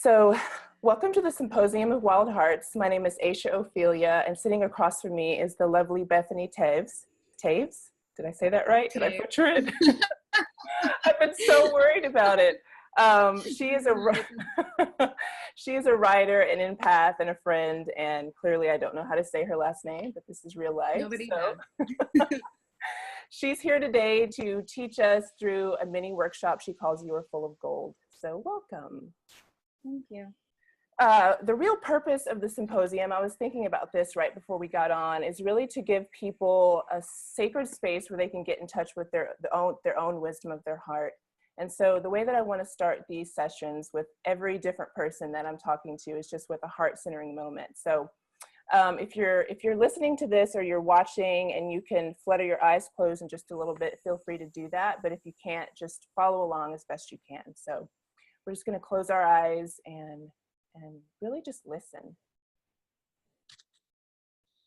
So welcome to the Symposium of Wild Hearts. My name is Aisha Ophelia, and sitting across from me is the lovely Bethany Toews. Toews? Did I say that right? Did I butcher it? I've been so worried about it. She is a writer, an empath, and a friend, and clearly I don't know how to say her last name, but this is real life. Nobody does. She's here today to teach us through a mini workshop she calls You Are Full of Gold. So welcome. Thank you. The real purpose of the symposium, I was thinking about this right before we got on, is really to give people a sacred space where they can get in touch with their own wisdom of their heart. And so the way that I want to start these sessions with every different person that I'm talking to is just with a heart-centering moment. So if you're listening to this or you're watching and you can flutter your eyes closed in just a little bit, feel free to do that. But if you can't, just follow along as best you can. So we're just going to close our eyes and really just listen.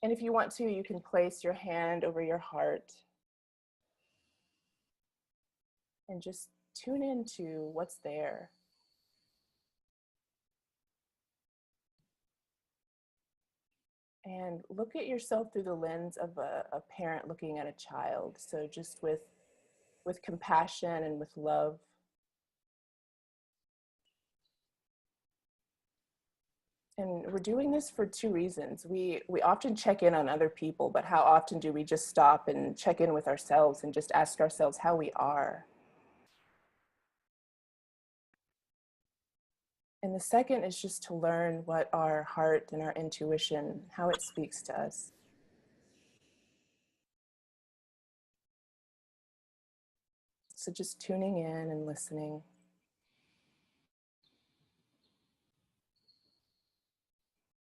And if you want to, you can place your hand over your heart and just tune into what's there. And look at yourself through the lens of a parent looking at a child. So just with compassion and with love. And we're doing this for two reasons. We often check in on other people, but how often do we just stop and check in with ourselves and just ask ourselves how we are? And the second is just to learn what our heart and our intuition, how it speaks to us. So just tuning in and listening.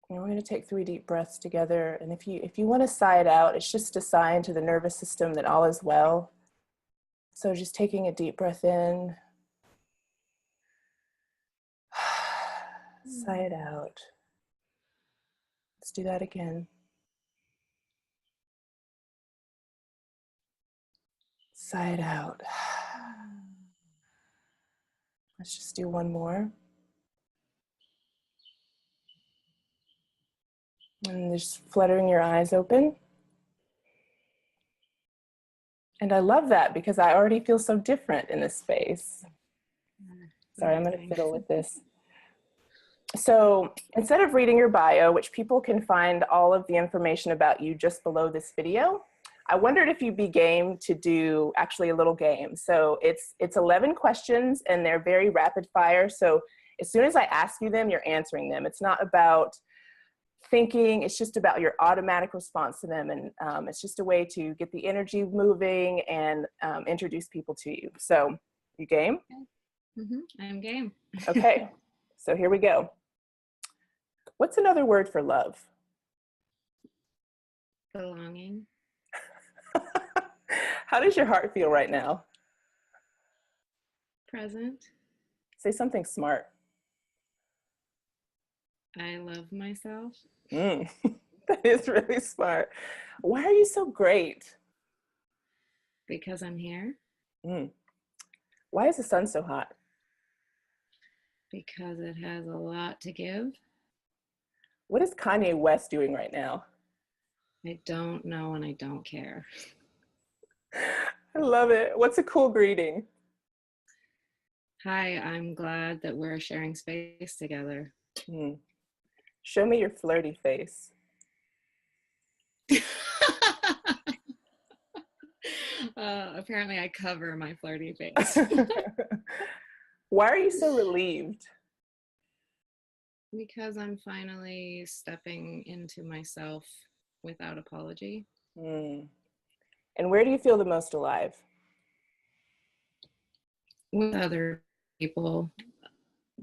And we're going to take 3 deep breaths together. And if you want to sigh it out, it's just a sign to the nervous system that all is well. So just taking a deep breath in. Sigh it out. Let's do that again. Sigh it out. Let's just do one more. And just fluttering your eyes open. And I love that because I already feel so different in this space. Sorry, I'm going to fiddle with this. So instead of reading your bio, which people can find all of the information about you just below this video, I wondered if you'd be game to do actually a little game. So it's 11 questions and they're very rapid fire. So as soon as I ask you them, you're answering them. It's not about thinking, it's just about your automatic response to them. And it's just a way to get the energy moving and introduce people to you. So you game? I'm game. Okay, so here we go. What's another word for love? Belonging. How does your heart feel right now? Present. Say something smart. I love myself. That is really smart. Why are you so great? Because I'm here. Why is the sun so hot? Because it has a lot to give. What is Kanye West doing right now? I don't know and I don't care. I love it. What's a cool greeting? Hi, I'm glad that we're sharing space together. Show me your flirty face. Apparently I cover my flirty face. Why are you so relieved? Because I'm finally stepping into myself without apology. And where do you feel the most alive? With other people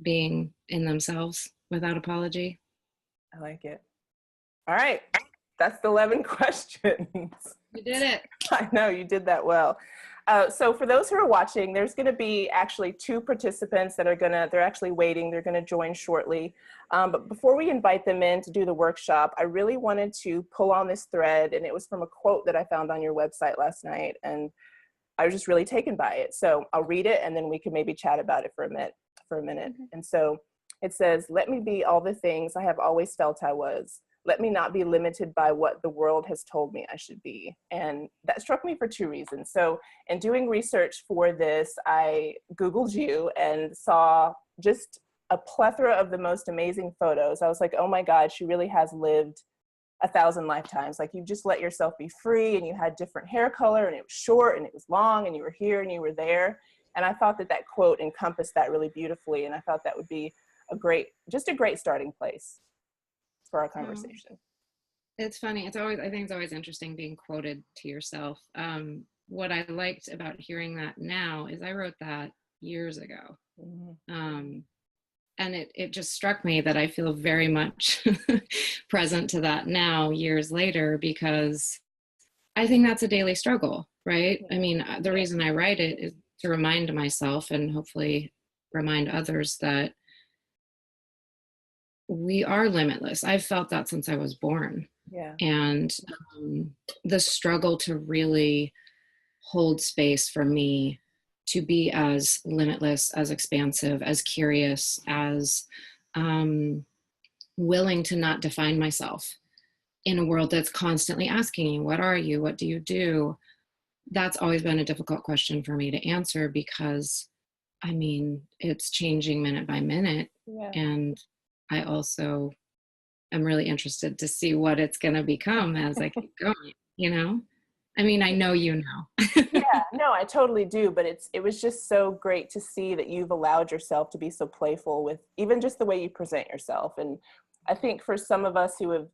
being in themselves without apology. I like it. All right, that's the 11 questions. You did it. I know, you did that well. So for those who are watching, there's going to be actually 2 participants that they're actually waiting. They're going to join shortly. But before we invite them in to do the workshop, I really wanted to pull on this thread, and it was from a quote that I found on your website last night, and I was just really taken by it. So I'll read it, and then we can maybe chat about it for a minute. And so It says, "Let me be all the things I have always felt I was. Let me not be limited by what the world has told me I should be." And that struck me for two reasons. So in doing research for this, I Googled you and saw just a plethora of the most amazing photos. I was like, oh my God, she really has lived 1,000 lifetimes. Like, you just let yourself be free, and you had different hair color, and it was short and it was long, and you were here and you were there. And I thought that that quote encompassed that really beautifully. And I thought that would be just a great starting place for our conversation. It's funny. I think it's always interesting being quoted to yourself. What I liked about hearing that now is I wrote that years ago. Mm-hmm. And it just struck me that I feel very much present to that now, years later, because I think that's a daily struggle, right? I mean, the reason I write it is to remind myself, and hopefully remind others, that we are limitless. I've felt that since I was born. Yeah. And the struggle to really hold space for me to be as limitless, as expansive, as curious, as willing to not define myself in a world that's constantly asking you, what are you? What do you do? That's always been a difficult question for me to answer, because I mean, it's changing minute by minute. Yeah. And I also am really interested to see what it's going to become as I keep going, you know? I mean, I know you know. Yeah, no, I totally do. But it was just so great to see that you've allowed yourself to be so playful with even just the way you present yourself. And I think for some of us who have,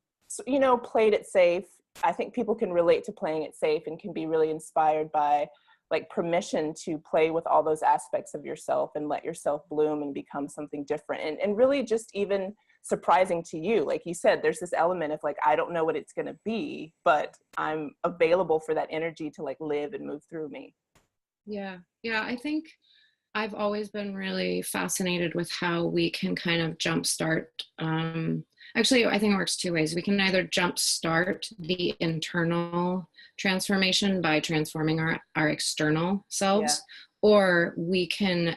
played it safe, I think people can relate to playing it safe and can be really inspired by like permission to play with all those aspects of yourself and let yourself bloom and become something different. And really just even surprising to you. Like you said, there's this element of like, I don't know what it's going to be, but I'm available for that energy to like live and move through me. Yeah. I think I've always been really fascinated with how we can kind of jumpstart. Actually, I think it works two ways. We can either jumpstart the internal transformation by transforming our external selves, or we can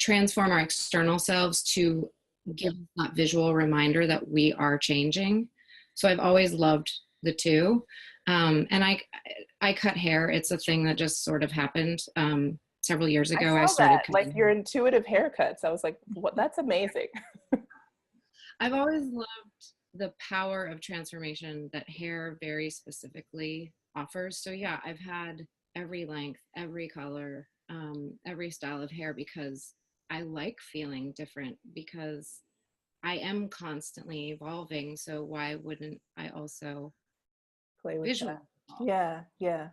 transform our external selves to give that visual reminder that we are changing. So I've always loved the two. And I cut hair. It's a thing that just sort of happened. Several years ago, I started that, like your intuitive haircuts. I was like, what? That's amazing. I've always loved the power of transformation that hair very specifically offers. So yeah, I've had every length, every color, every style of hair, because I like feeling different, because I am constantly evolving. So why wouldn't I also play with that? Yeah.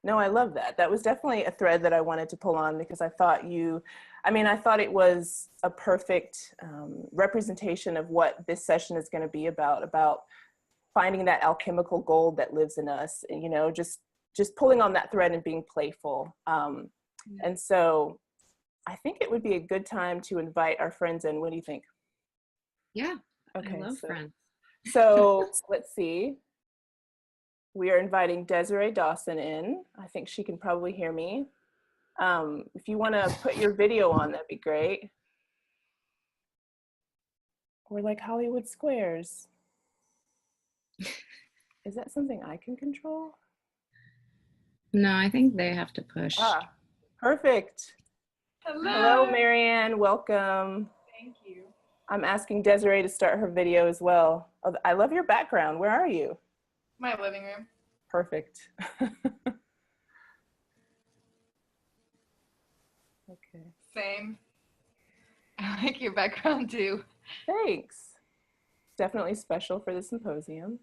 No, I love that. That was definitely a thread that I wanted to pull on, because I thought I thought it was a perfect representation of what this session is going to be about finding that alchemical gold that lives in us, and, just pulling on that thread and being playful. And so I think it would be a good time to invite our friends in. What do you think? Yeah. Okay. I love friends. So let's see. We are inviting Desiree Dawson in. I think she can probably hear me. If you want to put your video on, that'd be great. Or like Hollywood Squares. Is that something I can control? No, I think they have to push. Perfect. Hello, Marianne. Welcome. Thank you. I'm asking Desiree to start her video as well. Oh, I love your background. Where are you? My living room. Perfect. Okay. Same. I like your background too. Thanks. Definitely special for the symposium.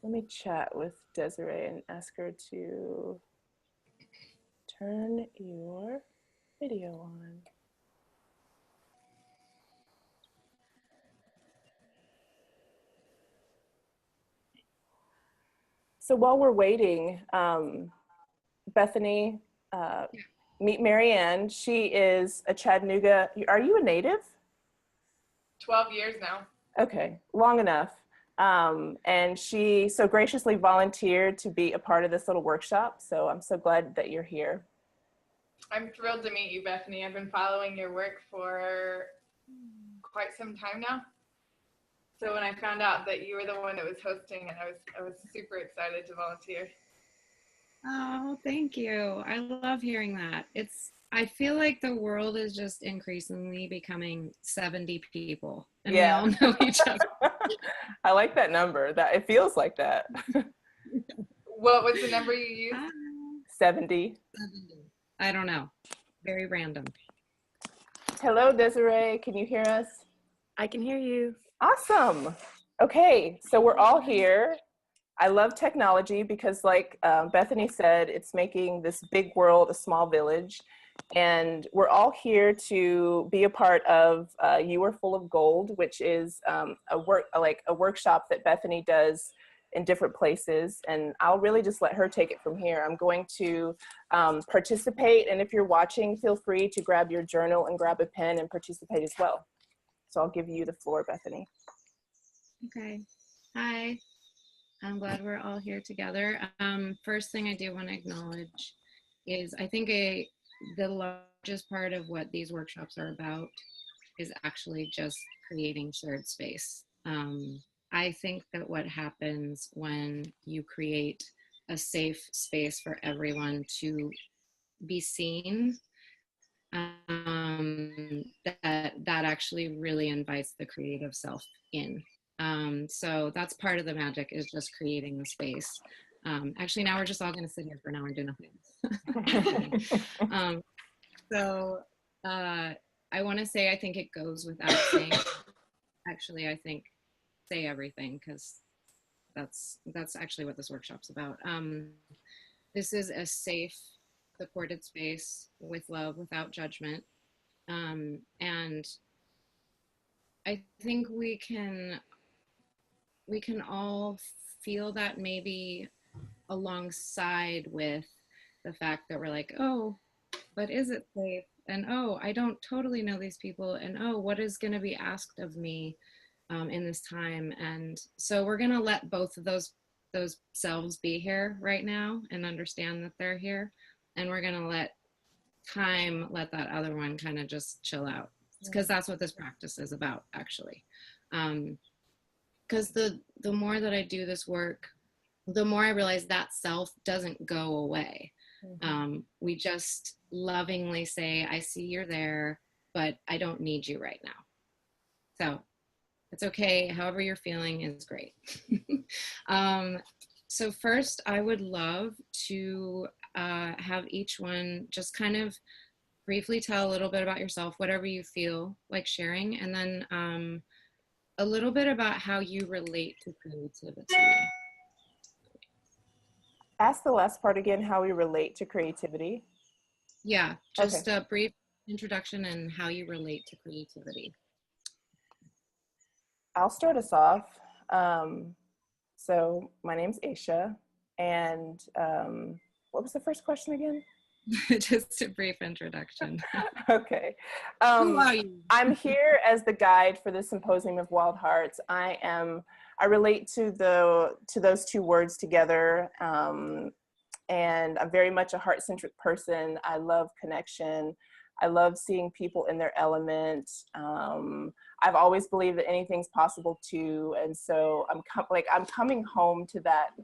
Let me chat with Desiree and ask her to turn your video on. So while we're waiting, Bethany, meet Marianne. She is a Chattanooga. Are you a native? 12 years now. Okay, long enough. And she so graciously volunteered to be a part of this little workshop. So I'm so glad that you're here. I'm thrilled to meet you, Bethany. I've been following your work for quite some time now. So when I found out that you were the one that was hosting it, I was super excited to volunteer. Oh, thank you. I love hearing that. I feel like the world is just increasingly becoming 70 people and we all know each other. I like that number. That it feels like that. What was the number you used? 70. 70. I don't know. Very random. Hello, Desiree. Can you hear us? I can hear you. Awesome. Okay, so we're all here. I love technology because like Bethany said, it's making this big world a small village. And we're all here to be a part of You Are Full of Gold, which is a workshop that Bethany does in different places. And I'll really just let her take it from here. I'm going to participate. And if you're watching, feel free to grab your journal and grab a pen and participate as well. So I'll give you the floor, Bethany. Okay. Hi. I'm glad we're all here together. First thing I do want to acknowledge is I think the largest part of what these workshops are about is actually just creating shared space. I think that what happens when you create a safe space for everyone to be seen, that actually really invites the creative self in. So that's part of the magic, is just creating the space. Actually, now we're just all going to sit here for an hour and do nothing. I want to say, I think it goes without saying. Actually, I think say everything, because that's actually what this workshop's about. This is a safe, supported space with love, without judgment. And I think we can all feel that maybe alongside with the fact that we're like, oh, but is it safe? And oh, I don't totally know these people. And oh, what is going to be asked of me in this time? And so we're going to let both of those selves be here right now and understand that they're here. And we're going to let that other one kind of just chill out, because that's what this practice is about, actually. Because the more that I do this work, the more I realize that self doesn't go away. We just lovingly say, I see you're there, but I don't need you right now. So it's okay. However you're feeling is great. So first, I would love to have each one just kind of briefly tell a little bit about yourself, whatever you feel like sharing, and then a little bit about how you relate to creativity. Ask the last part again, how we relate to creativity. Yeah, just a brief introduction and how you relate to creativity. I'll start us off. So my name's Aisha, and what was the first question again? Just a brief introduction. Okay. Who are you? I'm here as the guide for the Symposium of Wild Hearts. I relate to those two words together, and I'm very much a heart-centric person. I love connection. I love seeing people in their element. I've always believed that anything's possible too, and so I'm coming home to that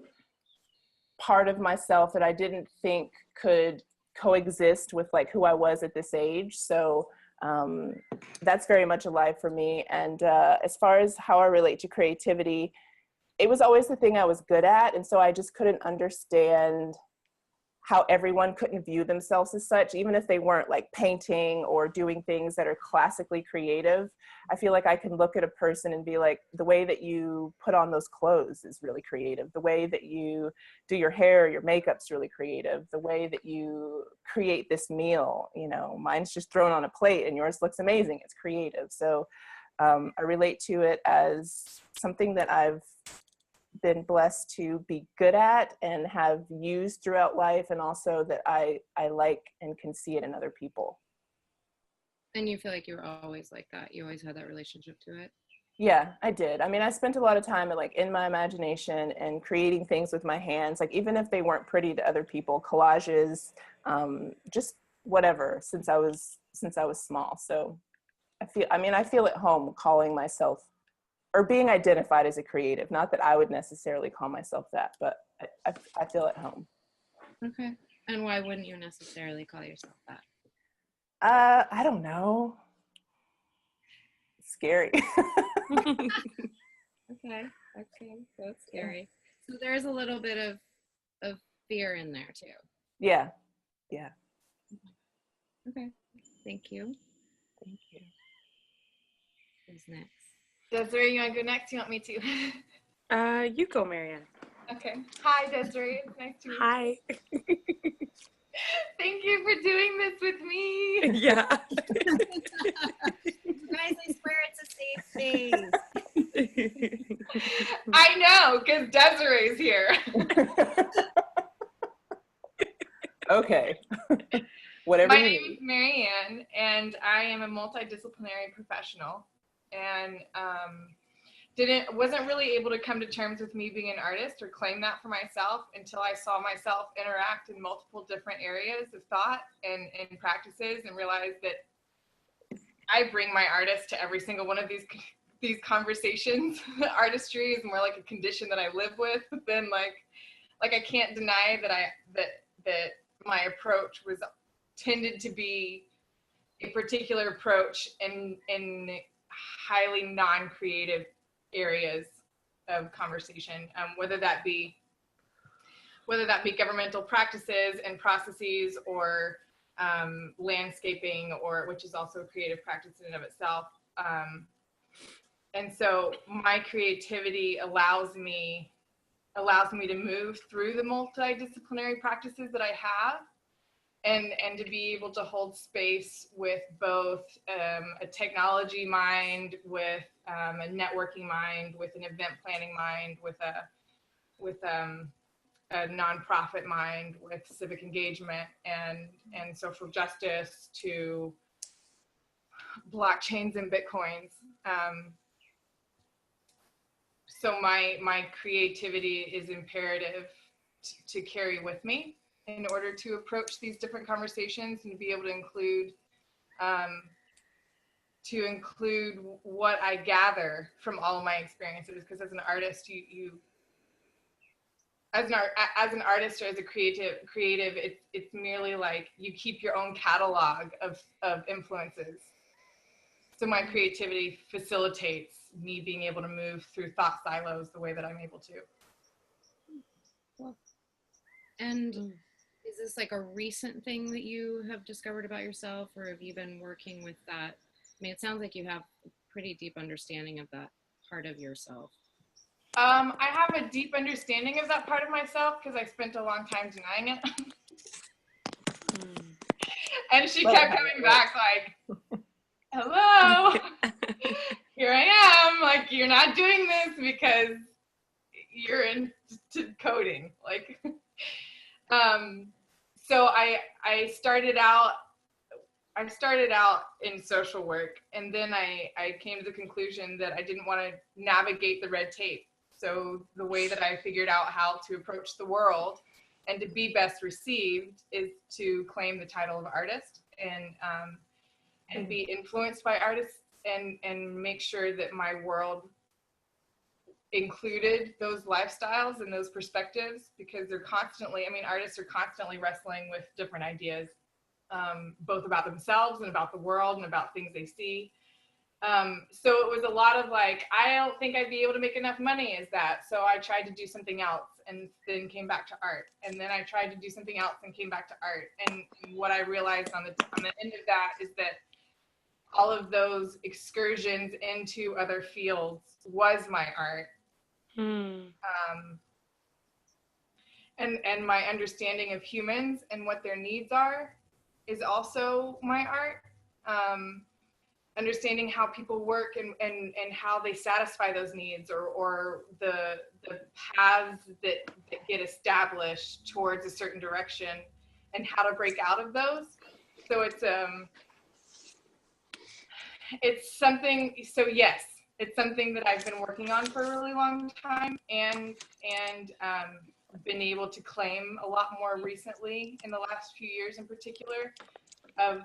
part of myself that I didn't think could coexist with like who I was at this age. So that's very much alive for me. And as far as how I relate to creativity, it was always the thing I was good at, and so I just couldn't understand how everyone couldn't view themselves as such, even if they weren't like painting or doing things that are classically creative. I feel like I can look at a person and be like, the way that you put on those clothes is really creative. The way that you do your hair, your makeup's really creative. The way that you create this meal, you know, mine's just thrown on a plate and yours looks amazing. It's creative. So I relate to it as something that I've been blessed to be good at and have used throughout life, and also that I like and can see it in other people. And you feel like you were always like that? You always had that relationship to it? Yeah, I did. I mean, I spent a lot of time like in my imagination and creating things with my hands, like even if they weren't pretty to other people, collages, just whatever since I was small. So I feel at home calling myself or being identified as a creative. Not that I would necessarily call myself that, but I feel at home. Okay. And why wouldn't you necessarily call yourself that? I don't know. It's scary. Okay. That's scary. So there's a little bit of fear in there too. Yeah. Okay. Thank you. Thank you. Who's next? Desiree, you want to go next? You want me to? You go, Marianne. Okay. Hi, Desiree. It's nice to meet you. Hi. Thank you for doing this with me. Yeah. Guys, I swear it's a safe space. I know, because Desiree's here. Okay. Whatever. My name is Marianne, and I am a multidisciplinary professional, and wasn't really able to come to terms with me being an artist or claim that for myself until I saw myself interact in multiple different areas of thought and practices, and realized that I bring my artist to every single one of these conversations. Artistry is more like a condition that I live with than like I can't deny that my approach tended to be a particular approach in highly non-creative areas of conversation, whether that be governmental practices and processes, or landscaping, or which is also a creative practice in and of itself. And so my creativity allows me to move through the multidisciplinary practices that I have, and to be able to hold space with both a technology mind, with a networking mind, with an event planning mind, with a nonprofit mind, with civic engagement and social justice, to blockchains and bitcoins. So my creativity is imperative to carry with me in order to approach these different conversations, and to be able to include what I gather from all of my experiences. Because as an artist, as an artist or as a creative, it's merely like you keep your own catalog of influences. So my creativity facilitates me being able to move through thought silos the way that I'm able to. Cool. And is this like a recent thing that you have discovered about yourself, or have you been working with that? I mean, it sounds like you have a pretty deep understanding of that part of yourself. I have a deep understanding of that part of myself because I spent a long time denying it. And she kept coming back like, hello, here I am. Like, you're not doing this because you're into coding. Like, so I started out in social work, and then I came to the conclusion that I didn't want to navigate the red tape. So the way that I figured out how to approach the world and to be best received is to claim the title of artist, and be influenced by artists, and make sure that my world included those lifestyles and those perspectives, because artists are constantly wrestling with different ideas, both about themselves and about the world and about things they see. So it was a lot of like, I don't think I'd be able to make enough money as that. So I tried to do something else, and then came back to art. And then I tried to do something else and came back to art. And what I realized on the end of that is that all of those excursions into other fields was my art. And my understanding of humans and what their needs are is also my art. Understanding how people work and how they satisfy those needs, or the paths that get established towards a certain direction, and how to break out of those. So it's something, so yes, it's something that I've been working on for a really long time, and been able to claim a lot more recently in the last few years in particular. of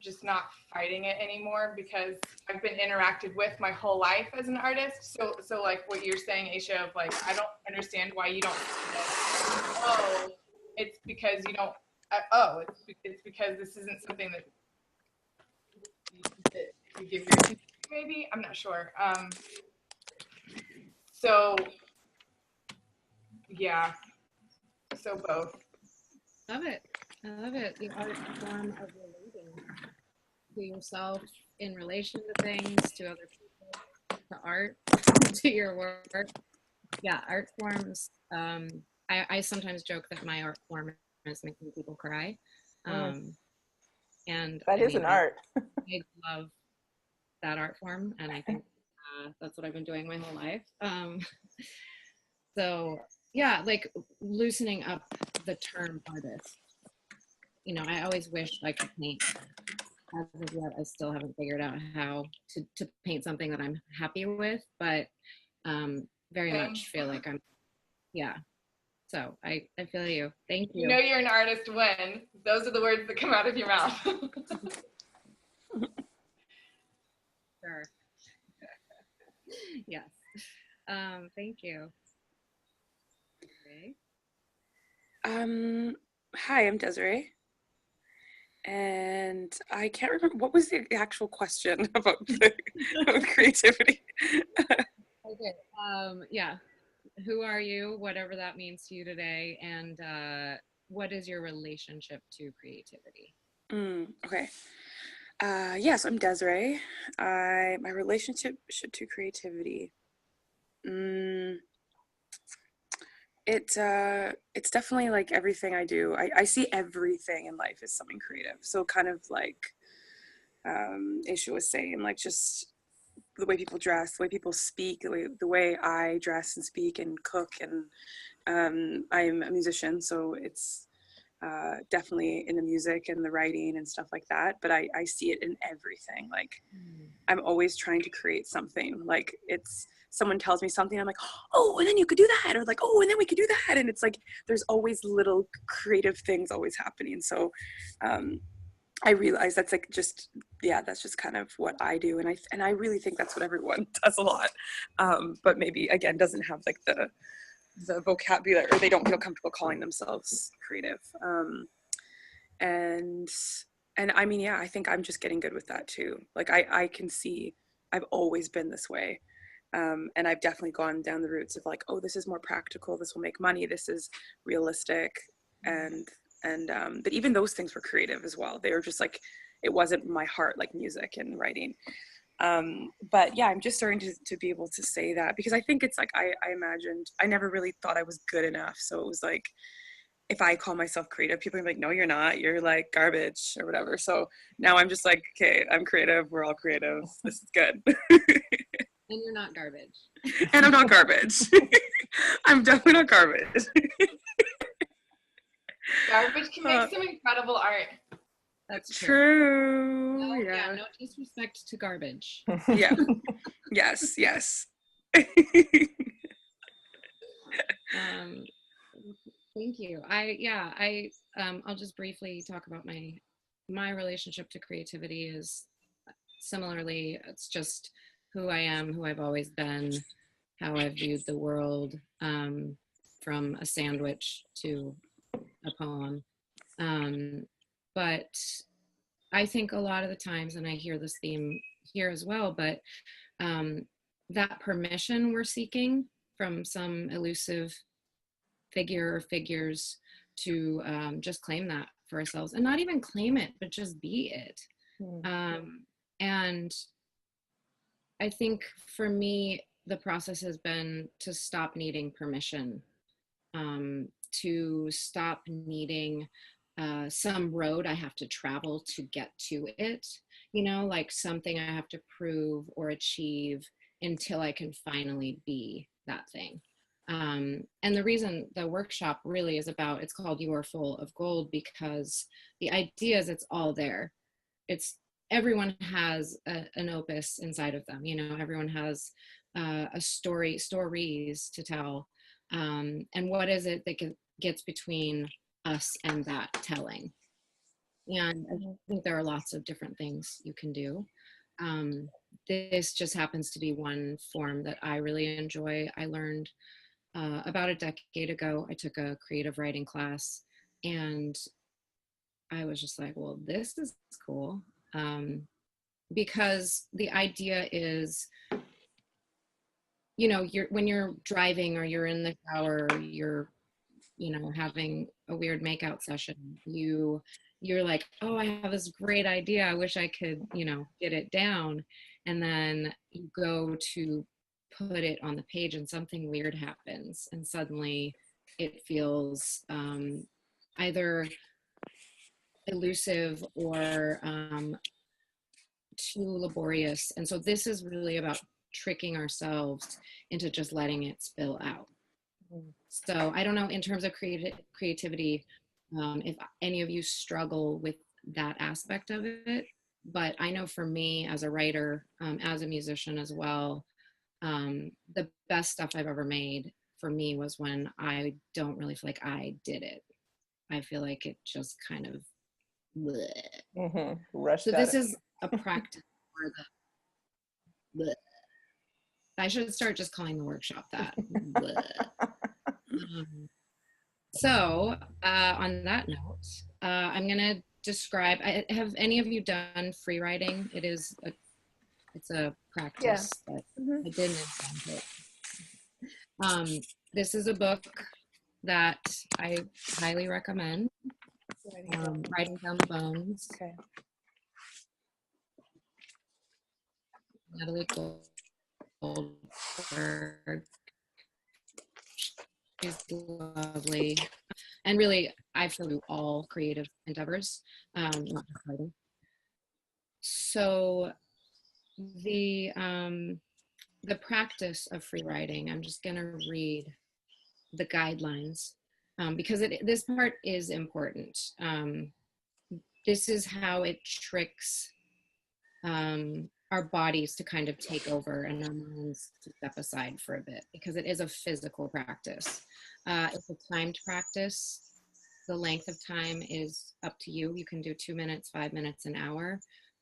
just not fighting it anymore, because I've been interacted with my whole life as an artist. So like what you're saying, Aisha, of like, I don't understand why you don't see it. Oh, it's because you don't. It's because this isn't something that you give your attention to, maybe. I'm not sure. So yeah. So both. Love it. I love it. The art form of relating to yourself in relation to things, to other people, to art, to your work. Yeah, art forms. I sometimes joke that my art form is making people cry. And that I is mean, an art. I love that art form, and I think that's what I've been doing my whole life. So yeah, like loosening up the term artist. You know, I always wished I could paint. As of yet, I still haven't figured out how to paint something that I'm happy with, but very Same. much feel like I'm, yeah. So I feel you. Thank you. You know you're an artist when those are the words that come out of your mouth. Sure. Yes. Thank you. Okay. Hi, I'm Desiree. And I can't remember, what was the actual question about creativity? Okay. Yeah. Who are you? Whatever that means to you today. And what is your relationship to creativity? Okay. Yes, I'm Desiree. My relationship to creativity. It's definitely like everything I do. I see everything in life as something creative. So kind of like Aisha was saying, like just the way people dress, the way people speak, the way I dress and speak and cook, and I'm a musician, so it's definitely in the music and the writing and stuff like that. But I see it in everything. Like I'm always trying to create something. Like it's someone tells me something, I'm like, oh, and then you could do that, or like, oh, and then we could do that, and it's like there's always little creative things always happening. So I realize that's like just, yeah, that's just kind of what I do. And I really think that's what everyone does a lot. But maybe again, doesn't have like the vocabulary, or they don't feel comfortable calling themselves creative. And I mean, yeah, I think I'm just getting good with that too. Like I can see I've always been this way. And I've definitely gone down the routes of like, oh, this is more practical. This will make money. This is realistic. And but even those things were creative as well. They were just like, it wasn't my heart, like music and writing. But yeah, I'm just starting to be able to say that, because I think it's like, I imagined, I never really thought I was good enough. So it was like, if I call myself creative, people are like, no, you're not, you're like garbage or whatever. So now I'm just like, okay, I'm creative. We're all creative. This is good. And you're not garbage. And I'm not garbage. I'm definitely not garbage. Garbage can make some incredible art. That's true. No, yeah. No disrespect to garbage. Yeah. Yes. Yes. Thank you. I'll just briefly talk about my relationship to creativity is similarly, it's just who I am, who I've always been, how I've viewed the world, from a sandwich to a poem. But I think a lot of the times, and I hear this theme here as well, but that permission we're seeking from some elusive figure or figures to just claim that for ourselves, and not even claim it, but just be it. And I think for me, the process has been to stop needing permission, to stop needing some road I have to travel to get to it, like something I have to prove or achieve until I can finally be that thing. And the reason the workshop really is about, it's called You Are Full of Gold, because the idea is it's all there. Everyone has an opus inside of them. Everyone has stories to tell. And what is it that gets between us and that telling? And I think there are lots of different things you can do. This just happens to be one form that I really enjoy. I learned about a decade ago, I took a creative writing class, and I was just like, well, this is cool. Because the idea is, you know, when you're driving or you're in the shower, you're, you know, having a weird makeout session, you're like, oh, I have this great idea, I wish I could, you know, get it down. And then you go to put it on the page and something weird happens, and suddenly it feels either elusive or too laborious. And so this is really about tricking ourselves into just letting it spill out. So I don't know, in terms of creativity, if any of you struggle with that aspect of it, but I know for me as a writer, as a musician as well, the best stuff I've ever made for me was when I don't really feel like I did it. I feel like it just kind of bleh. So this is a practice for the bleh. I should start just calling the workshop that. So on that note, I'm gonna describe, have any of you done free writing? It's a practice that I didn't invent it. This is a book that I highly recommend. Writing Down the Bones. Okay. Natalie Goldberg. She's lovely. And really, I feel all creative endeavors, not just writing. So the practice of free writing, I'm just going to read the guidelines because this part is important. This is how it tricks our bodies to kind of take over and our minds to step aside for a bit, because it is a physical practice. It's a timed practice. The length of time is up to you. You can do 2 minutes, 5 minutes, an hour.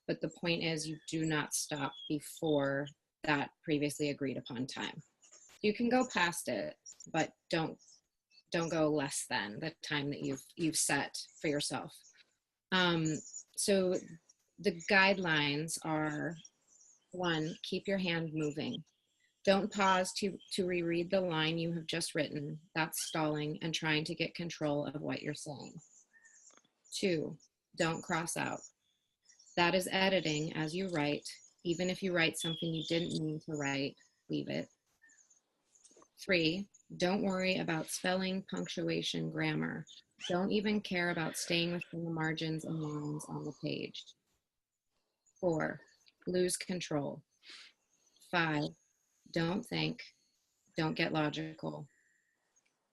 But the point is, you do not stop before that previously agreed upon time. You can go past it, but don't go less than the time that you've set for yourself. So the guidelines are: 1, keep your hand moving. Don't pause to reread the line you have just written. That's stalling and trying to get control of what you're saying. 2, don't cross out. That is editing as you write. Even if you write something you didn't mean to write, leave it. 3, don't worry about spelling, punctuation, grammar. Don't even care about staying within the margins and lines on the page. 4, lose control. 5, don't think. Don't get logical.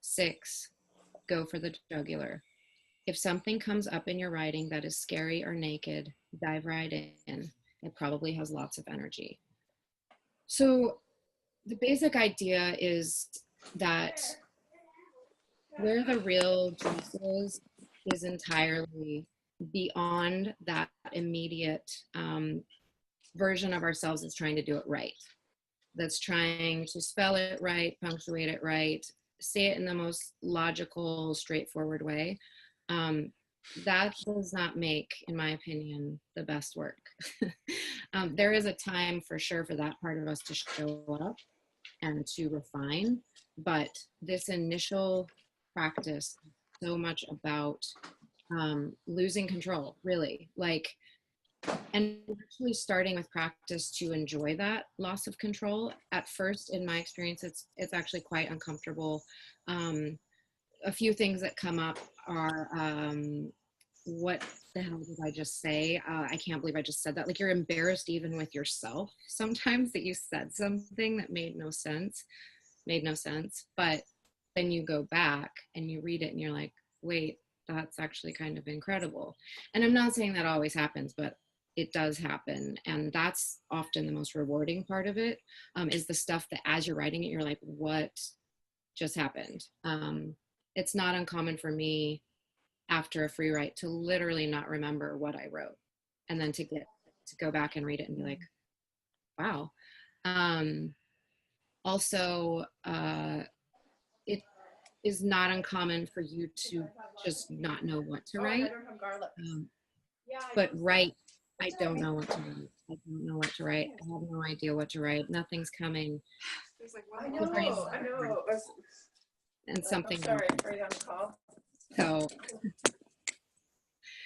6, go for the jugular. If something comes up in your writing that is scary or naked, dive right in. It probably has lots of energy. So the basic idea is that where the real juice is entirely beyond that immediate version of ourselves that's trying to do it right, that's trying to spell it right, punctuate it right, say it in the most logical, straightforward way. That does not make, in my opinion, the best work. There is a time for sure for that part of us to show up and to refine, but this initial practice is so much about losing control, really. And actually starting with practice to enjoy that loss of control. At first, in my experience, it's actually quite uncomfortable. A few things that come up are, what the hell did I just say? I can't believe I just said that. Like, you're embarrassed even with yourself sometimes that you said something that made no sense, but then you go back and you read it and you're like, wait, that's actually kind of incredible. And I'm not saying that always happens, but it does happen. And that's often the most rewarding part of it, is the stuff that as you're writing it, you're like, what just happened? It's not uncommon for me after a free write to literally not remember what I wrote, and then to go back and read it and be like, wow. Also, it is not uncommon for you to just not know what to write. But write, I don't know what to write. I don't know what to write. I have no idea what to write. Nothing's coming. I know. And something. Sorry, are you on the call?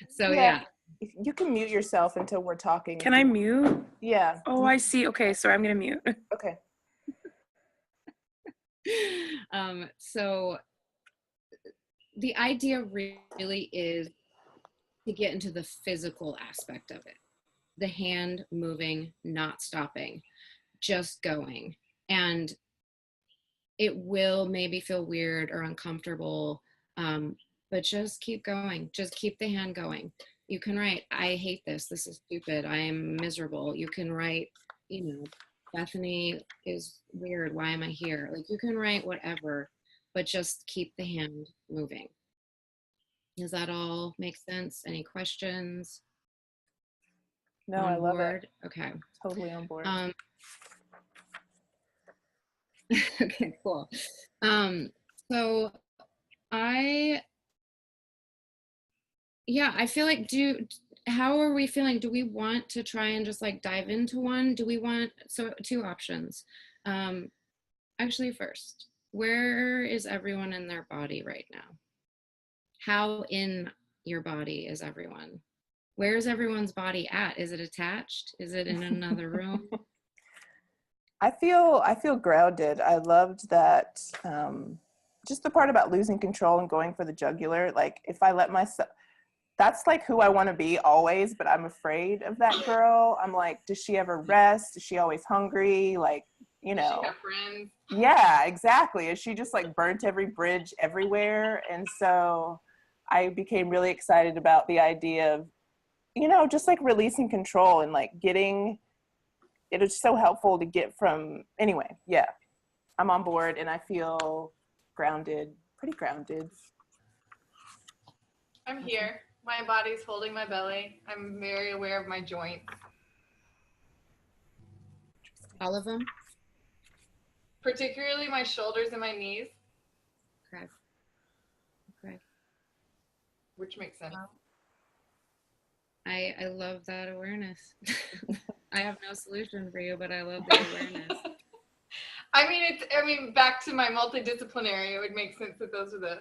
So yeah. You can mute yourself until we're talking. Can I mute? Yeah. Oh, I see. Okay, sorry, I'm gonna mute. Okay. So the idea really is to get into the physical aspect of it. The hand moving, not stopping, just going. And it will maybe feel weird or uncomfortable, but just keep going. Just keep the hand going. You can write, I hate this. This is stupid. I am miserable. You can write, Bethany is weird. Why am I here? Like, you can write whatever, but just keep the hand moving. Does that all make sense? Any questions? No, I love it. Okay. Totally on board. Okay, cool. So I feel like, how are we feeling? Do we want to try and just like dive into one? Do we want, so two options. Actually, first, where is everyone in their body right now? How in your body is everyone? Where is everyone's body at? Is it attached? Is it in another room? I feel grounded. I loved that, just the part about losing control and going for the jugular. Like, if I let myself, that's like who I want to be always, but I'm afraid of that girl. I'm like, does she ever rest? Is she always hungry? Like, Does she have friends? Yeah, exactly. Is she just like burnt every bridge everywhere? And so I became really excited about the idea of, just like releasing control and like getting, it is so helpful to get from, anyway, yeah, I'm on board and I feel grounded, pretty grounded. I'm here. My body's holding my belly. I'm very aware of my joints. All of them? Particularly my shoulders and my knees. Okay. Which makes sense. I love that awareness. I have no solution for you, but I love the awareness. I mean, back to my multidisciplinary, it would make sense that those are the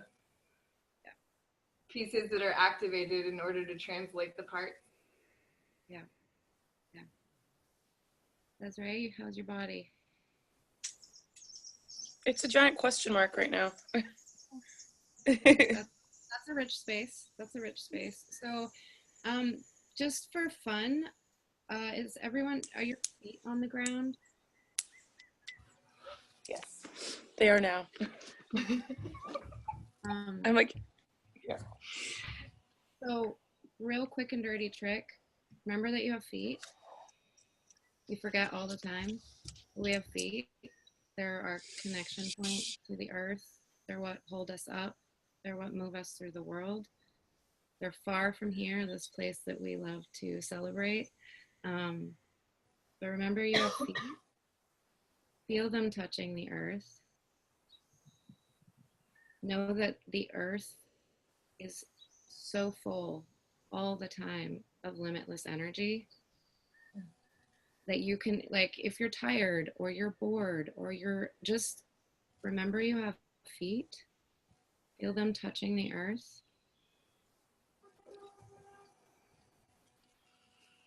pieces that are activated in order to translate the parts. Yeah. That's right. How's your body? It's a giant question mark right now. That's a rich space. So, just for fun, are your feet on the ground? Yes. They are now. I'm like, yeah. So, real quick and dirty trick. Remember that you have feet. We forget all the time. We have feet. They're our connection point to the earth. They're what hold us up. They're what move us through the world. They're far from here, this place that we love to celebrate. But remember, you have feet. Feel them touching the earth. Know that the earth is so full all the time of limitless energy that you can, like, if you're tired or you're bored or you're just, remember you have feet. Feel them touching the earth.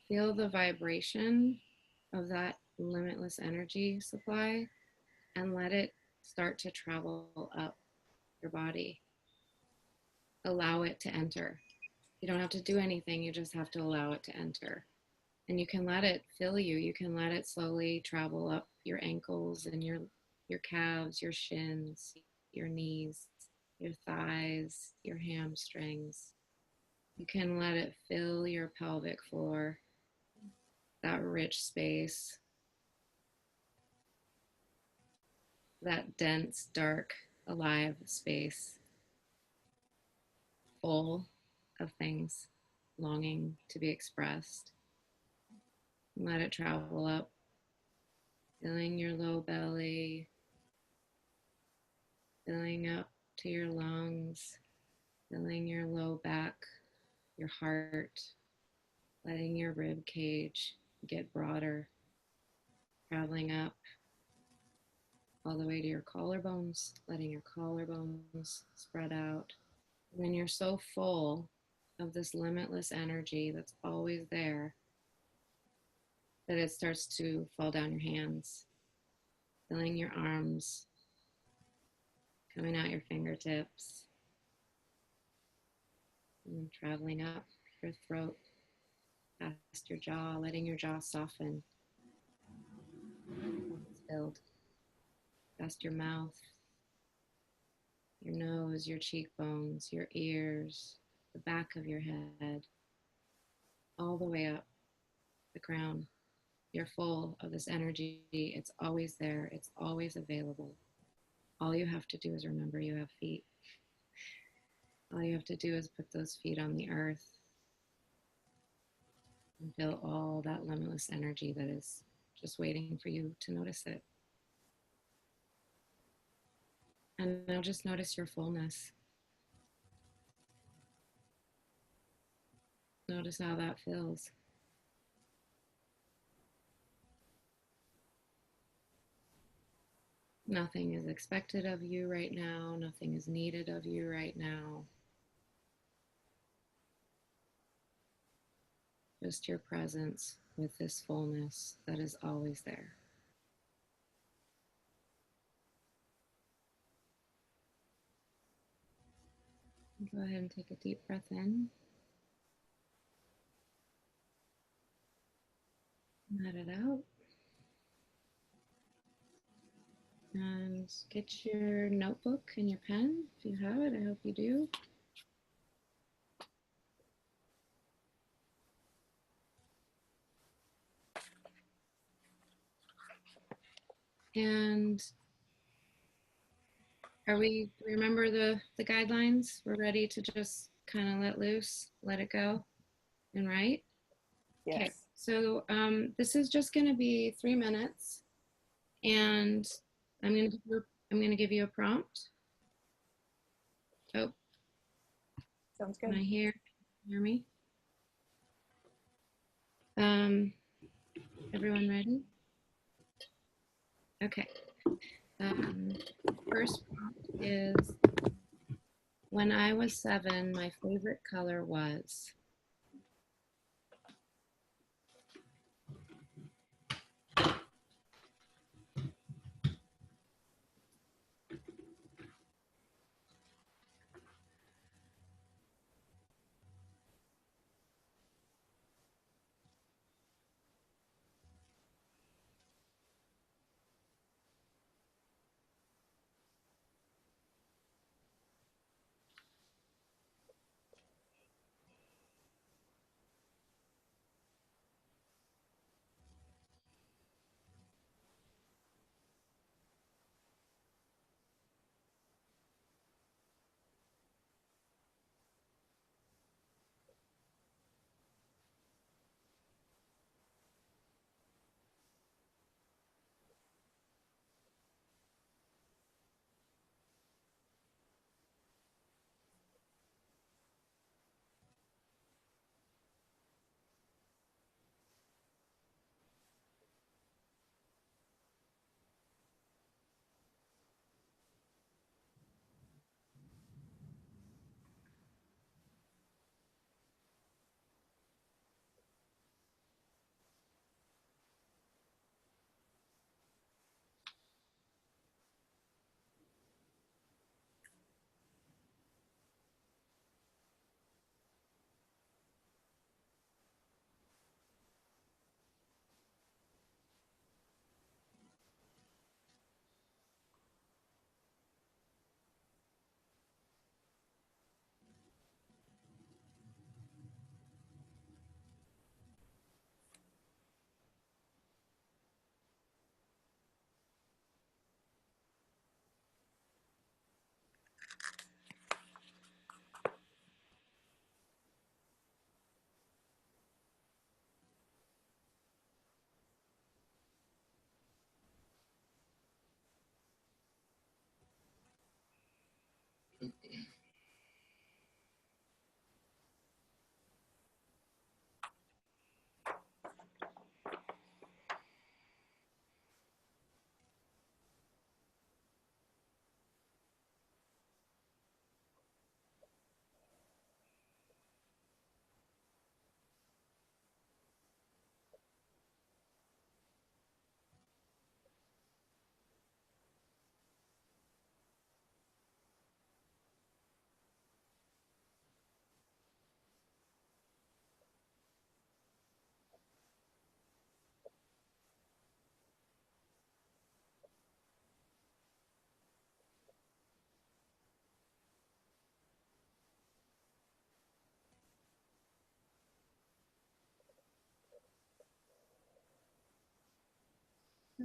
Feel the vibration of that limitless energy supply and let it start to travel up your body. Allow it to enter. You don't have to do anything, you just have to allow it to enter. And you can let it fill you. You can let it slowly travel up your ankles and your calves, your shins, your knees, your thighs, your hamstrings. You can let it fill your pelvic floor, that rich space, that dense, dark, alive space, full of things longing to be expressed. Let it travel up, filling your low belly, filling up to your lungs, filling your low back, your heart, letting your rib cage get broader, traveling up all the way to your collarbones, letting your collarbones spread out. And then you're so full of this limitless energy that's always there that it starts to fall down your hands, filling your arms, coming out your fingertips, and traveling up your throat, past your jaw, letting your jaw soften. It's filled. Past your mouth, your nose, your cheekbones, your ears, the back of your head, all the way up the crown. You're full of this energy. It's always there. It's always available. All you have to do is remember you have feet. All you have to do is put those feet on the earth and feel all that limitless energy that is just waiting for you to notice it. And now just notice your fullness. Notice how that feels. Nothing is expected of you right now. Nothing is needed of you right now. Just your presence with this fullness that is always there. Go ahead and take a deep breath in. Let it out. And get your notebook and your pen if you have it. I hope you do. And do we remember the guidelines? We're ready to just kind of let loose, let it go, and write? Yes. Okay, so this is just going to be 3 minutes, and I'm going to give you a prompt. Oh, Sounds am I good. here? Can you hear me? Everyone ready? Okay. First prompt is, when I was 7, my favorite color was.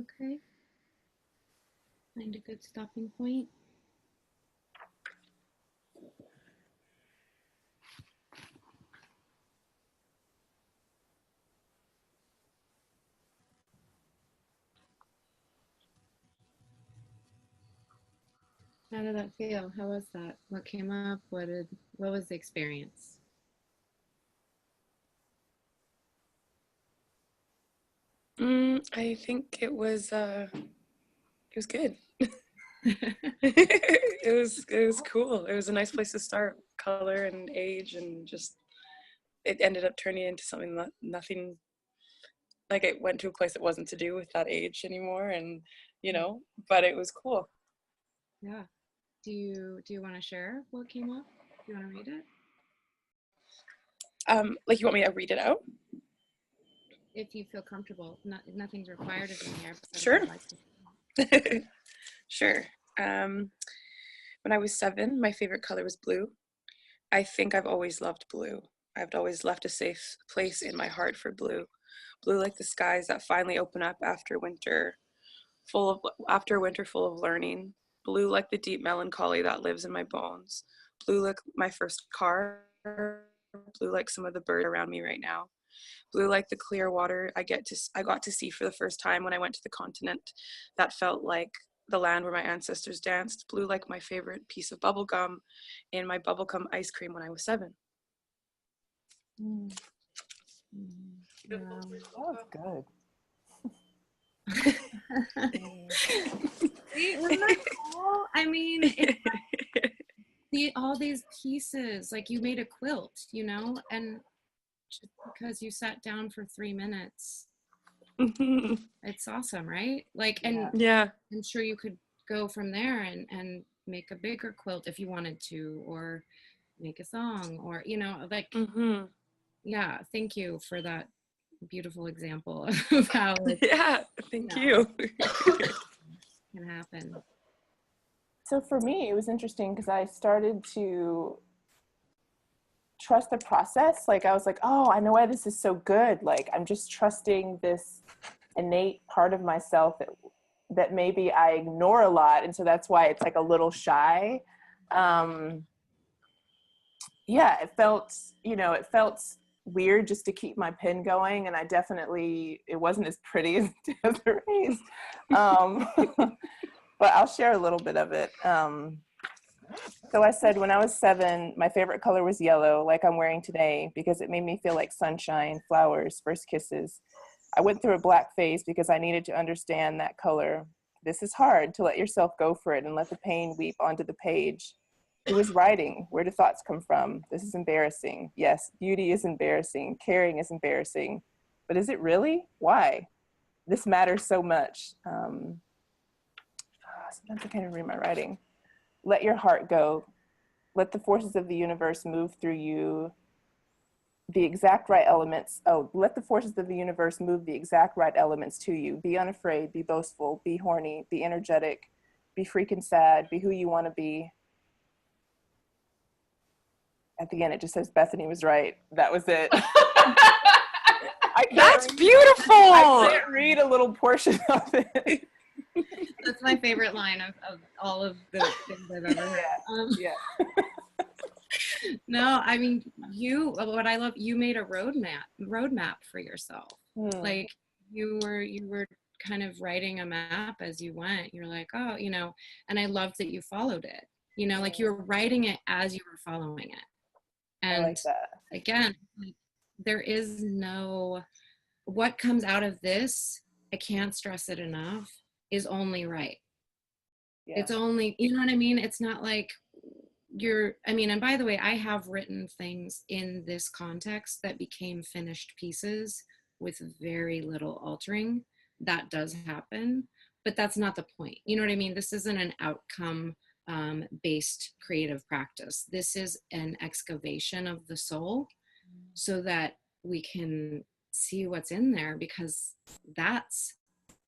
Okay. Find a good stopping point. How did that feel? How was that? What came up? What was the experience? I think it was good. it was cool. It was a nice place to start. Color and age, and just it ended up turning into something that nothing, like it went to a place that wasn't to do with that age anymore, and but it was cool. Yeah. Do you want to share what came up? Do you want to read it? Like, you want me to read it out? If you feel comfortable. Nothing's required of you here. Sure. Sure. When I was 7, my favorite color was blue. I think I've always loved blue. I've always left a safe place in my heart for blue. Blue like the skies that finally open up after a winter full of learning. Blue like the deep melancholy that lives in my bones. Blue like my first car. Blue like some of the birds around me right now. Blue like the clear water I got to see for the first time when I went to the continent that felt like the land where my ancestors danced. Blue like my favorite piece of bubble gum in my bubblegum ice cream when I was 7. That was good. Isn't that cool? I mean, all these pieces, like you made a quilt, and just because you sat down for 3 minutes, it's awesome, right? Like, and yeah, I'm sure you could go from there and make a bigger quilt if you wanted to, or make a song, or like, yeah. Thank you for that beautiful example of how it thank you. can happen. So for me, it was interesting because I started to trust the process. Like, I was like, oh, I know why this is so good. Like, I'm just trusting this innate part of myself that maybe I ignore a lot. And so that's why it's like a little shy. Yeah, it felt weird just to keep my pen going. And it wasn't as pretty as Desiree's. But I'll share a little bit of it. So I said when I was 7, my favorite color was yellow, like I'm wearing today, because it made me feel like sunshine, flowers, first kisses. I went through a black phase because I needed to understand that color. This is hard, to let yourself go for it and let the pain weep onto the page. Who is writing? Where do thoughts come from? This is embarrassing. Yes, beauty is embarrassing. Caring is embarrassing. But is it really? Why? This matters so much. Sometimes I can't even read my writing. Let your heart go. Let the forces of the universe move through you. The exact right elements. Let the forces of the universe move the exact right elements to you. Be unafraid, be boastful, be horny, be energetic, be freaking sad, be who you want to be. At the end, it just says Bethany was right. That was it. That's beautiful. I can't read a little portion of it. That's my favorite line of all of the things I've ever heard. No, I mean, what I love, you made a roadmap for yourself. Like you were kind of writing a map as you went. You're like, oh, and I loved that you followed it. Like you were writing it as you were following it. And I like that. Again, there is what comes out of this, I can't stress it enough, is only right. Yeah. It's only, you know what I mean? It's not like and by the way, I have written things in this context that became finished pieces with very little altering. That does happen, but that's not the point. You know what I mean? This isn't an outcome based creative practice. This is an excavation of the soul so that we can see what's in there, because that's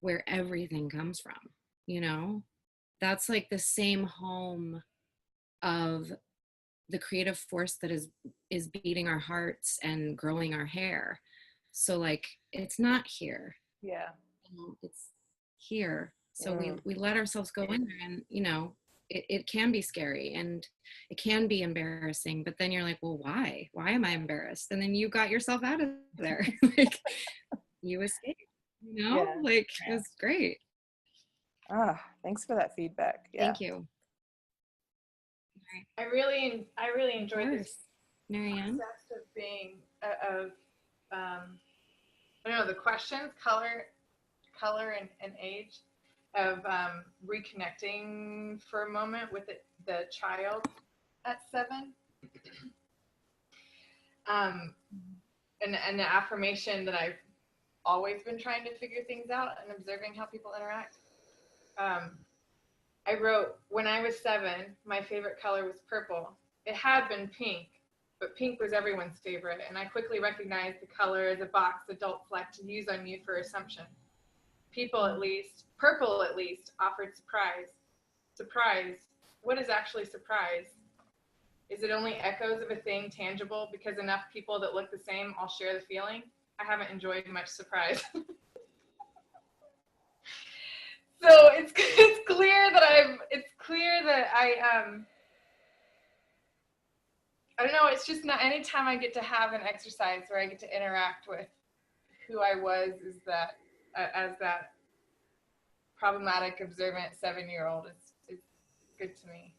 where everything comes from. That's like the same home of the creative force that is beating our hearts and growing our hair. So like, it's not here. Yeah. It's here. So we let ourselves go in there, and it can be scary and it can be embarrassing, but then you're like, well, why am I embarrassed? And then you got yourself out of there. Like, you escaped, like, it was great. Thanks for that feedback. Thank you. I really enjoyed this Marianne. process of being I don't know, the questions, color and age, of reconnecting for a moment with the child at 7, and the affirmation that I've always been trying to figure things out and observing how people interact. I wrote, when I was 7, my favorite color was purple. It had been pink, but pink was everyone's favorite, and I quickly recognized the color as a box adults like to use on you for assumption. Purple at least, offered surprise. Surprise, what is actually surprise? Is it only echoes of a thing tangible because enough people that look the same all share the feeling? I haven't enjoyed much surprise. So it's clear that I don't know, it's just not, anytime I get to have an exercise where I get to interact with who I was as that problematic, observant 7-year-old, is good to me.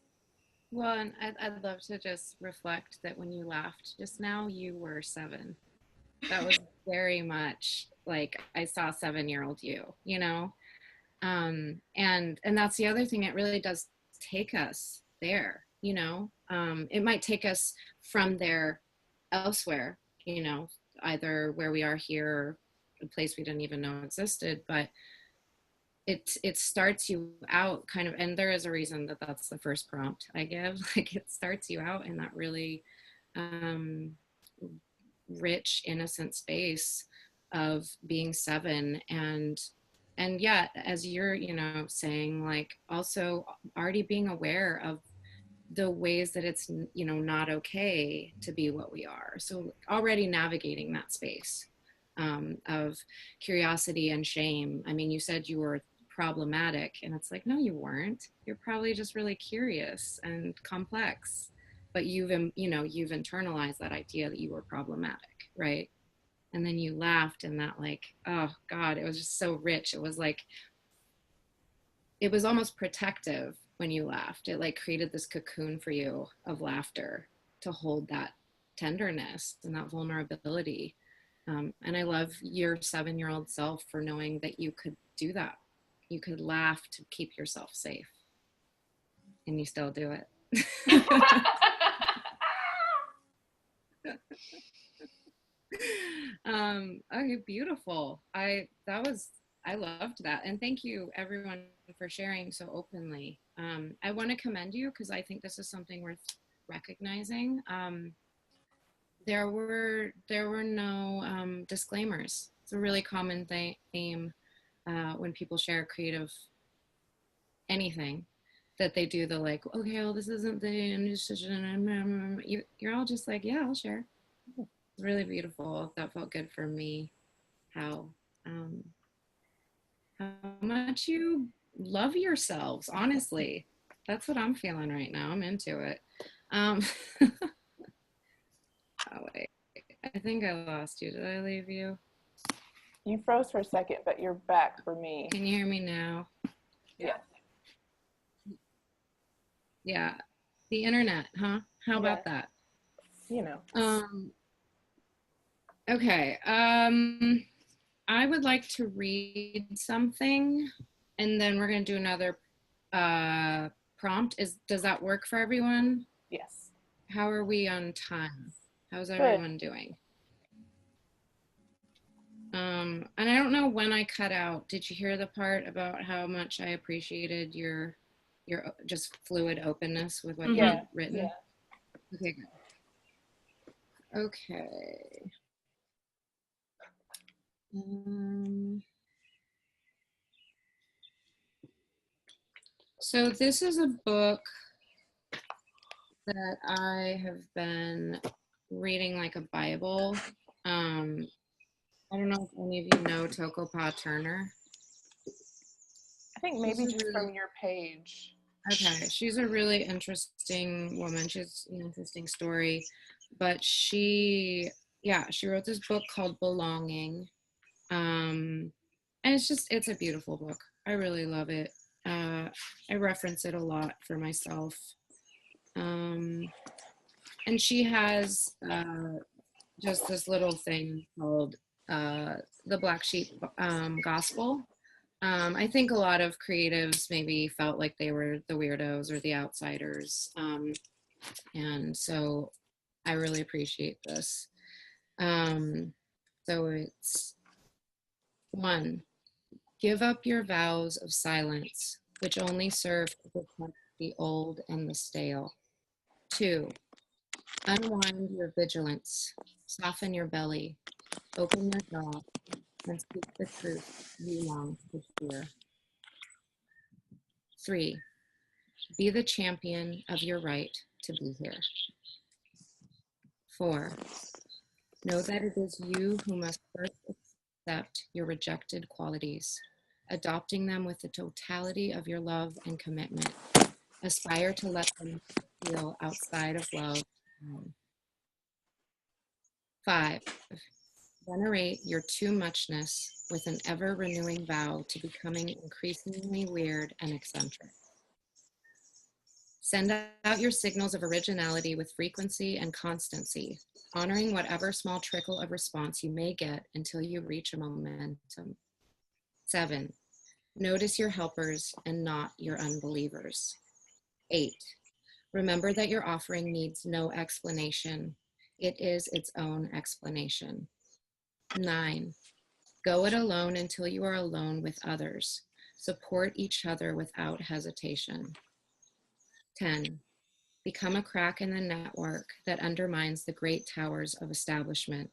Well, and I'd love to just reflect that when you laughed just now, you were 7. That was very much like I saw 7-year-old you, and that's the other thing. It really does take us there, it might take us from there elsewhere, either where we are here or a place we didn't even know existed, but it starts you out kind of, and there is a reason that that's the first prompt I give. Like, it starts you out in that really rich, innocent space of being 7, and yet, as you're saying, like, also already being aware of the ways that it's not okay to be what we are. So already navigating that space of curiosity and shame. I mean, you said you were problematic, and it's like, no, you weren't. You're probably just really curious and complex, but you've internalized that idea that you were problematic, right? And then you laughed, and that, like, oh God, it was just so rich. It was like, it was almost protective when you laughed. It like created this cocoon for you of laughter to hold that tenderness and that vulnerability. And I love your 7-year-old self for knowing that you could do that. You could laugh to keep yourself safe, and you still do it. Okay, beautiful. I loved that, and thank you everyone for sharing so openly. I want to commend you because I think this is something worth recognizing. There were no disclaimers. It's a really common theme when people share creative anything, that they do the like, okay, well, this isn't the, you're all just like, yeah, I'll share. It's really beautiful. That felt good for me. How much you love yourselves, honestly. That's what I'm feeling right now. I'm into it. Oh wait, I think I lost you. Did I leave you? You froze for a second, but you're back for me. Can you hear me now? Yeah. Yeah. The internet, huh? How about that? Okay. I would like to read something, and then we're going to do another prompt. Does that work for everyone? Yes. How are we on time? How's everyone doing? And I don't know when I cut out. Did you hear the part about how much I appreciated your just fluid openness with what you've written? Yeah. Okay, good. Okay. So this is a book that I have been reading like a Bible. I don't know if any of you know Toko Pa Turner. think maybe just from your page. Okay, she's a really interesting woman. She has an interesting story, but she wrote this book called Belonging. And it's a beautiful book. I really love it. I reference it a lot for myself. And she has just this little thing called the Black Sheep Gospel. I think a lot of creatives maybe felt like they were the weirdos or the outsiders. And so I really appreciate this. So it's 1, give up your vows of silence, which only serve to protect the old and the stale. 2, unwind your vigilance, soften your belly, open your jaw, and speak the truth you long to hear. 3, be the champion of your right to be here. 4, know that it is you who must first accept your rejected qualities, adopting them with the totality of your love and commitment. Aspire to let them feel outside of love. 5, venerate your too muchness with an ever-renewing vow to becoming increasingly weird and eccentric. Send out your signals of originality with frequency and constancy, honoring whatever small trickle of response you may get until you reach a momentum. 7, notice your helpers and not your unbelievers. 8, remember that your offering needs no explanation. It is its own explanation. 9, go it alone until you are alone with others. Support each other without hesitation. 10, become a crack in the network that undermines the great towers of establishment.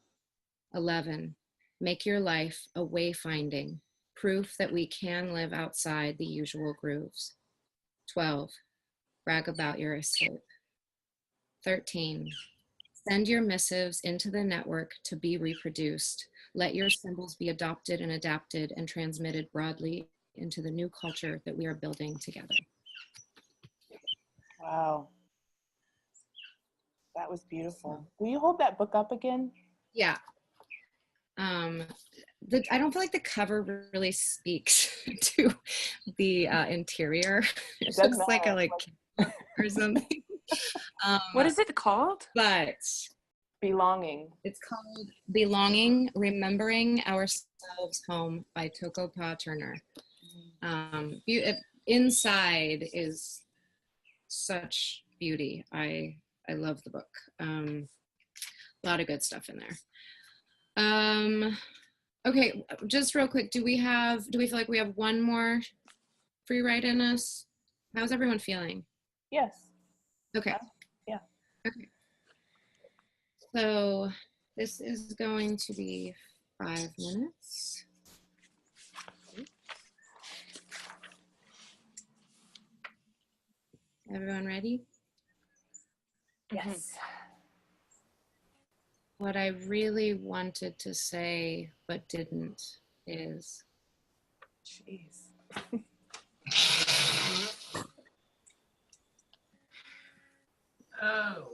11, make your life a wayfinding, proof that we can live outside the usual grooves. 12, brag about your escape. 13, send your missives into the network to be reproduced. Let your symbols be adopted and adapted and transmitted broadly into the new culture that we are building together. Wow. That was beautiful. Will you hold that book up again? Yeah. I don't feel like the cover really speaks to the interior. It looks like a or something. What is it called? But Belonging. It's called Belonging, Remembering Ourselves Home by Tokopa Turner. Inside is such beauty. I love the book. A lot of good stuff in there. Okay, just real quick, do we feel like we have one more free write in us? How's everyone feeling? Yes. Okay. Yeah. Okay. So this is going to be 5 minutes. Everyone ready? Yes. What I really wanted to say but didn't is, Jeez. Oh.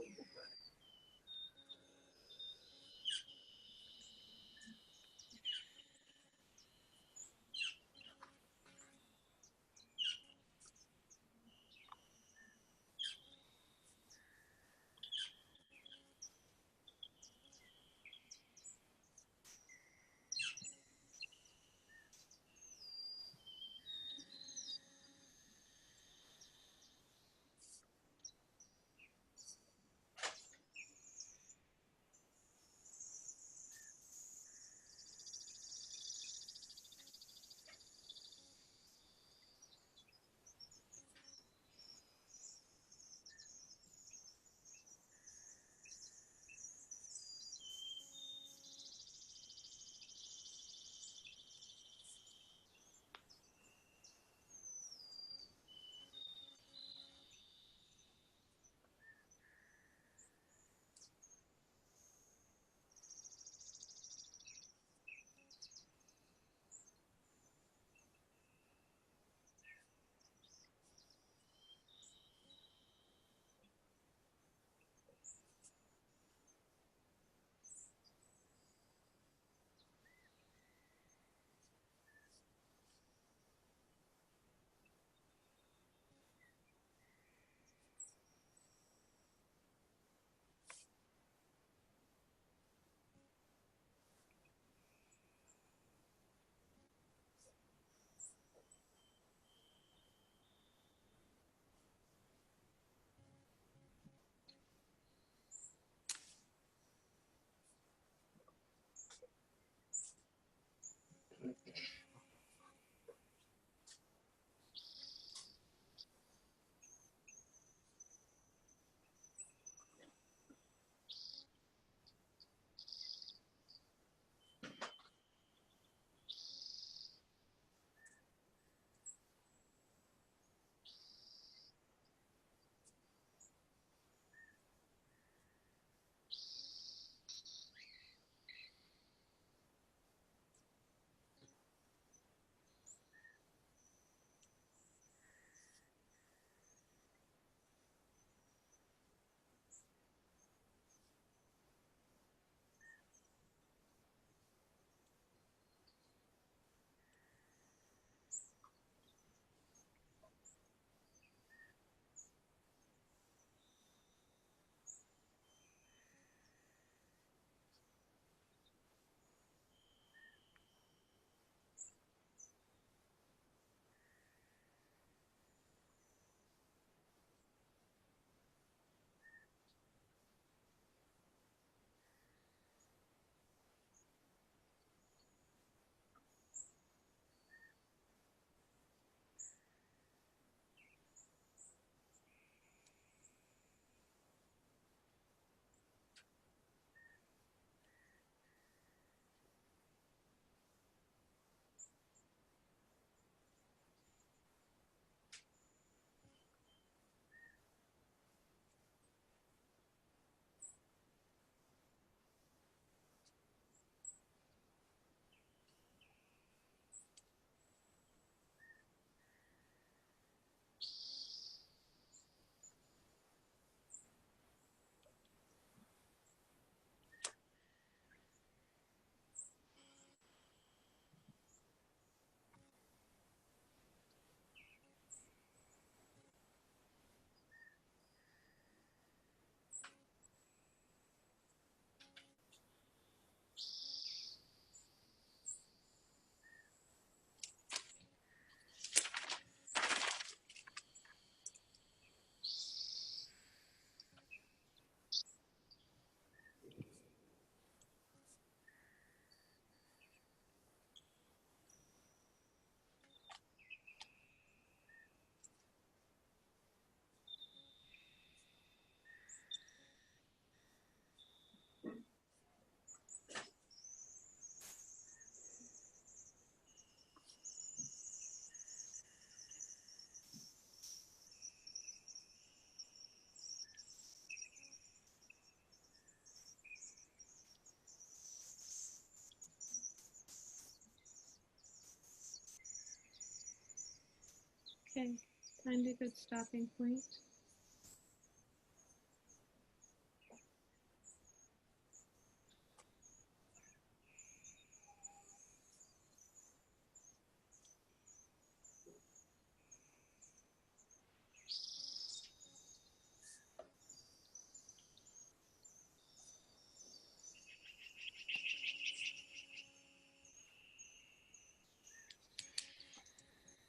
Okay, find a good stopping point.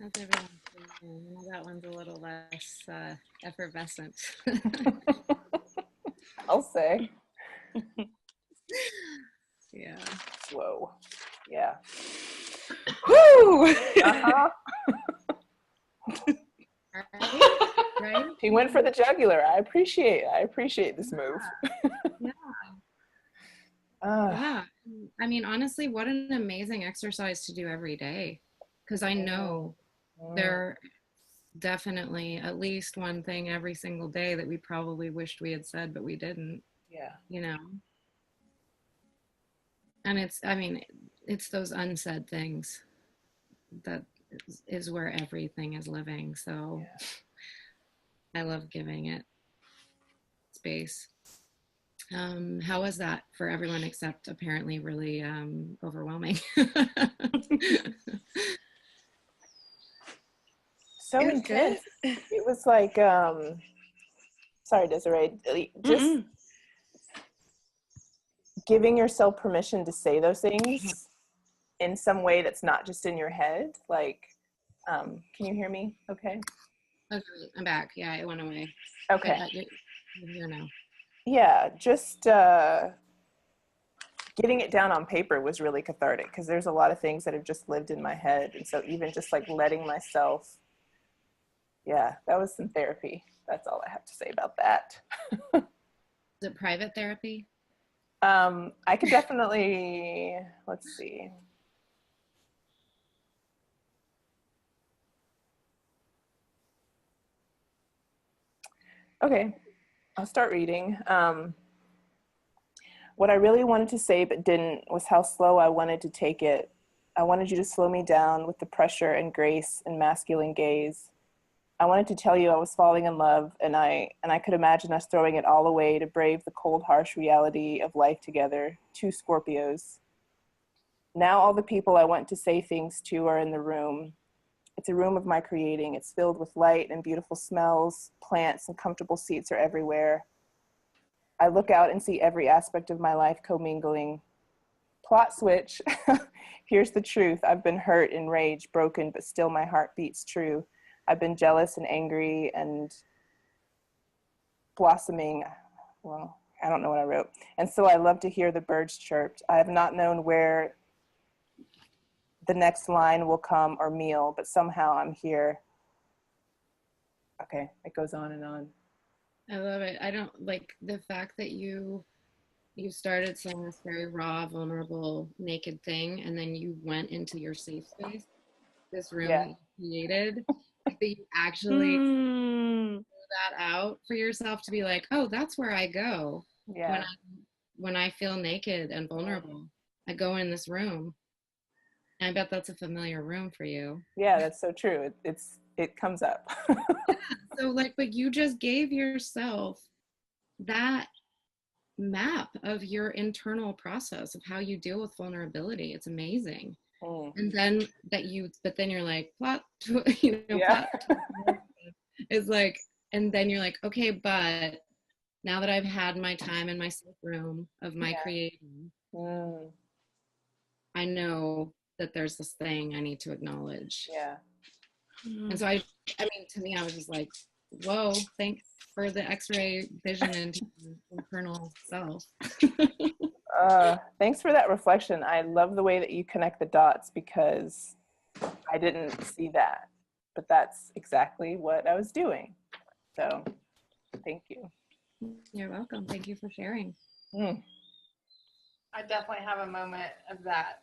How's everyone feeling? I know that one's a little less effervescent. I'll say. Yeah. Whoa. Yeah. Woo! Uh-huh. Right? He went for the jugular. I appreciate this move. Yeah. Uh, Yeah. I mean, honestly, what an amazing exercise to do every day. Because I know there definitely at least one thing every single day that we probably wished we had said, but we didn't, yeah. you know? And it's those unsaid things that is where everything is living. So I love giving it space. How was that for everyone except apparently really overwhelming? So It was intense. good. It was like, sorry, Desiree, just Mm-mm. giving yourself permission to say those things in some way that's not just in your head. Like, can you hear me? Okay. Okay, I'm back. Yeah, it went away. Okay. But you're here now. Yeah, just getting it down on paper was really cathartic, because there's a lot of things that have just lived in my head. And so even just like letting myself, yeah, that was some therapy. That's all I have to say about that. Is it private therapy? I could definitely, let's see. Okay, I'll start reading. What I really wanted to say but didn't was how slow I wanted to take it. I wanted you to slow me down with the pressure and grace and masculine gaze. I wanted to tell you I was falling in love, and I could imagine us throwing it all away to brave the cold, harsh reality of life together, two Scorpios. Now all the people I want to say things to are in the room. It's a room of my creating. It's filled with light and beautiful smells. Plants and comfortable seats are everywhere. I look out and see every aspect of my life commingling. Plot switch. Here's the truth. I've been hurt, enraged, broken, but still my heart beats true. I've been jealous and angry and blossoming. Well, I don't know what I wrote. And so I love to hear the birds chirped. I have not known where the next line will come or meal, but somehow I'm here. Okay, it goes on and on. I love it. I don't like the fact that you started saying this very raw, vulnerable, naked thing, and then you went into your safe space, this room that you created, like that you actually threw that out for yourself to be like, oh, that's where I go when I feel naked and vulnerable. I go in this room. And I bet that's a familiar room for you. Yeah, that's so true. It comes up. Yeah, so like, but you just gave yourself that map of your internal process of how you deal with vulnerability. It's amazing. And then but then you're like, plot, plot is like, and then you're like, okay, but now that I've had my time in my safe room of my creating, I know that there's this thing I need to acknowledge. Yeah. And so I mean, to me, I was just like, whoa, thanks for the X-ray vision into your internal self. Thanks for that reflection. I love the way that you connect the dots, because I didn't see that, but that's exactly what I was doing. So thank you. You're welcome. Thank you for sharing. I definitely have a moment of that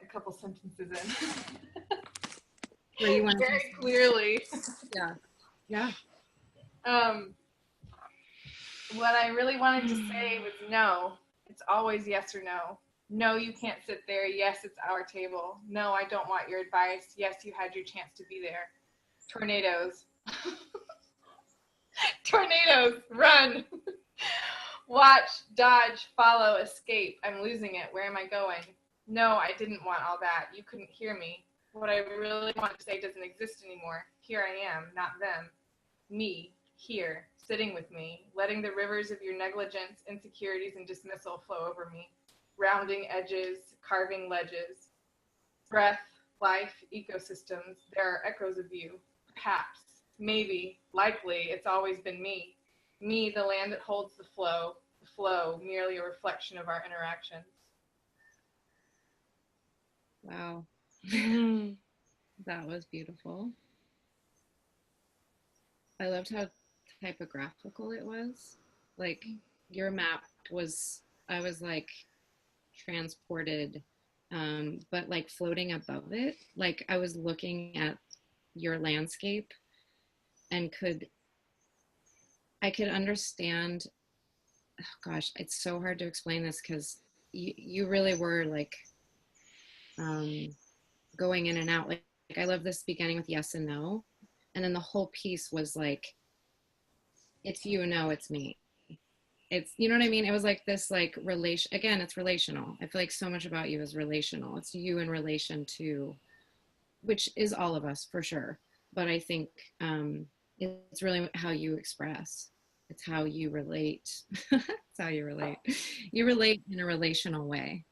a couple sentences in. Where you went very clearly. Yeah. What I really wanted to say was no. It's always yes or no. No, you can't sit there. Yes, it's our table. No, I don't want your advice. Yes, you had your chance to be there. Tornadoes. Tornadoes, run. Watch, dodge, follow, escape. I'm losing it. Where am I going? No, I didn't want all that. You couldn't hear me. What I really want to say doesn't exist anymore. Here I am, not them. Me, here, sitting with me, letting the rivers of your negligence, insecurities, and dismissal flow over me. Rounding edges, carving ledges. Breath, life, ecosystems, there are echoes of you. Perhaps, maybe, likely, it's always been me. Me, the land that holds the flow, merely a reflection of our interactions. Wow. That was beautiful. I loved how typographical it was. Like your map was, I was like transported, but like floating above it. Like I was looking at your landscape and I could understand, oh gosh, it's so hard to explain this because you really were like going in and out. Like I love this beginning with yes and no. And then the whole piece was like, it's you and no, it's me. It's, you know what I mean? It was like this like relation, again, it's relational. I feel like so much about you is relational. It's you in relation to, which is all of us for sure. But I think it's really how you express. It's how you relate. It's how you relate. You relate in a relational way.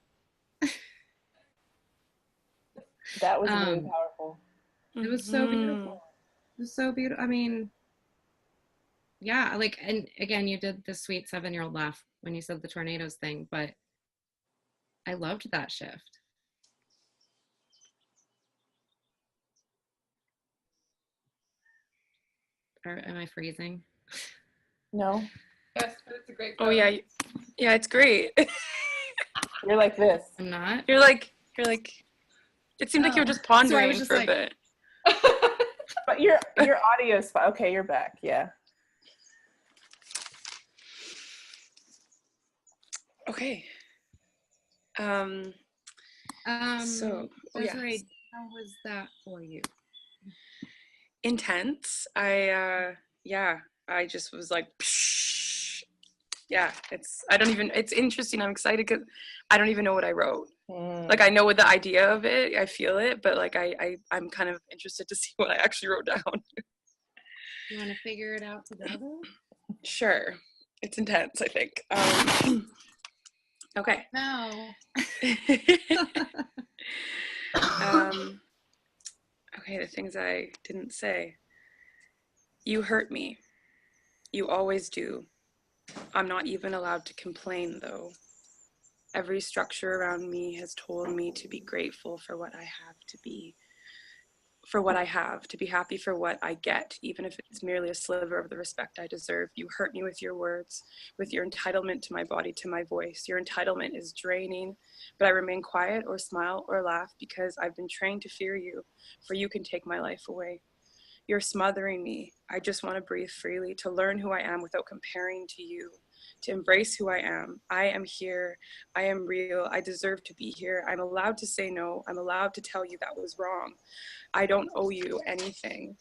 That was really powerful. It was so beautiful. It was so beautiful. I mean, yeah, like, and again, you did the sweet 7-year-old laugh when you said the tornadoes thing, but I loved that shift. Or am I freezing? No? Yes, but it's a great Oh yeah, yeah, it's great. You're like this. I'm not. You're like. It seemed like you were just pondering So I was just for like, a bit. But your audio's fine. Okay, you're back. Yeah. Okay. So, Desiree, how was that for you? intense. I just was like, psh. Yeah, it's interesting. I'm excited because I don't even know what I wrote. Like, I know the idea of it, I feel it, but like I'm kind of interested to see what I actually wrote down. You want to figure it out together? Sure. It's intense, I think. Okay. No. Okay, the things I didn't say. You hurt me. You always do. I'm not even allowed to complain, though. Every structure around me has told me to be grateful for what I have, to be happy for what I get, even if it's merely a sliver of the respect I deserve. You hurt me with your words, with your entitlement to my body, to my voice. Your entitlement is draining, but I remain quiet or smile or laugh because I've been trained to fear you, for you can take my life away. You're smothering me. I just want to breathe freely, to learn who I am without comparing to you, to embrace who I am. I am here. I am real. I deserve to be here. I'm allowed to say no. I'm allowed to tell you that was wrong. I don't owe you anything.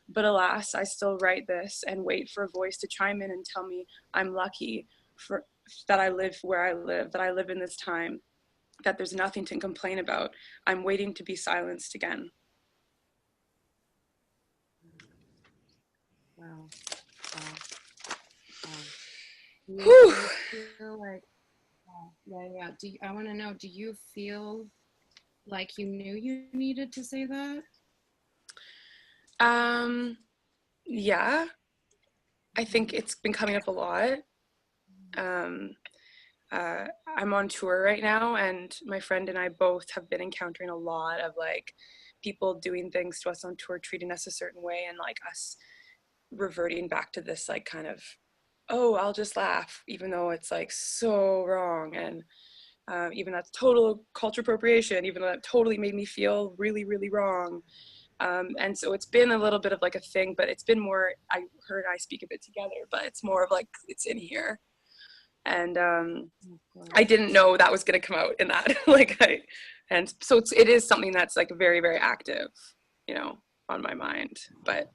But alas, I still write this and wait for a voice to chime in and tell me I'm lucky that I live where I live, that I live in this time, that there's nothing to complain about. I'm waiting to be silenced again. Wow. Do you feel like, I want to know, do you feel like you knew you needed to say that? Yeah, I think it's been coming up a lot. I'm on tour right now, and my friend and I both have been encountering a lot of like people doing things to us on tour, treating us a certain way, and like us reverting back to this like kind of, oh, I'll just laugh, even though it's like so wrong. And even that's total culture appropriation, even though that totally made me feel really, really wrong. And so it's been a little bit of like a thing, but it's been more, her and I speak of it together, but it's more of like, it's in here. And I didn't know that was going to come out in that. And so it is something that's like very, very active, you know, on my mind. But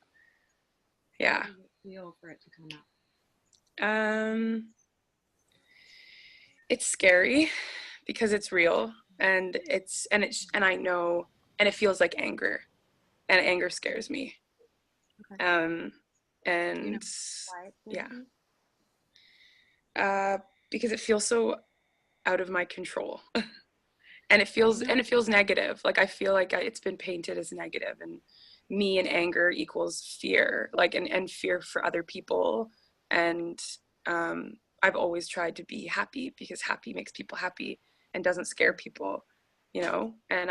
yeah. How do you feel for it to come out? It's scary because it's real, and I know, and it feels like anger, and anger scares me. Okay. And You know why it scares you? Because it feels so out of my control. And it feels negative. Like I feel like it's been painted as negative, and me and anger equals fear, like and fear for other people. And I've always tried to be happy because happy makes people happy and doesn't scare people, you know. And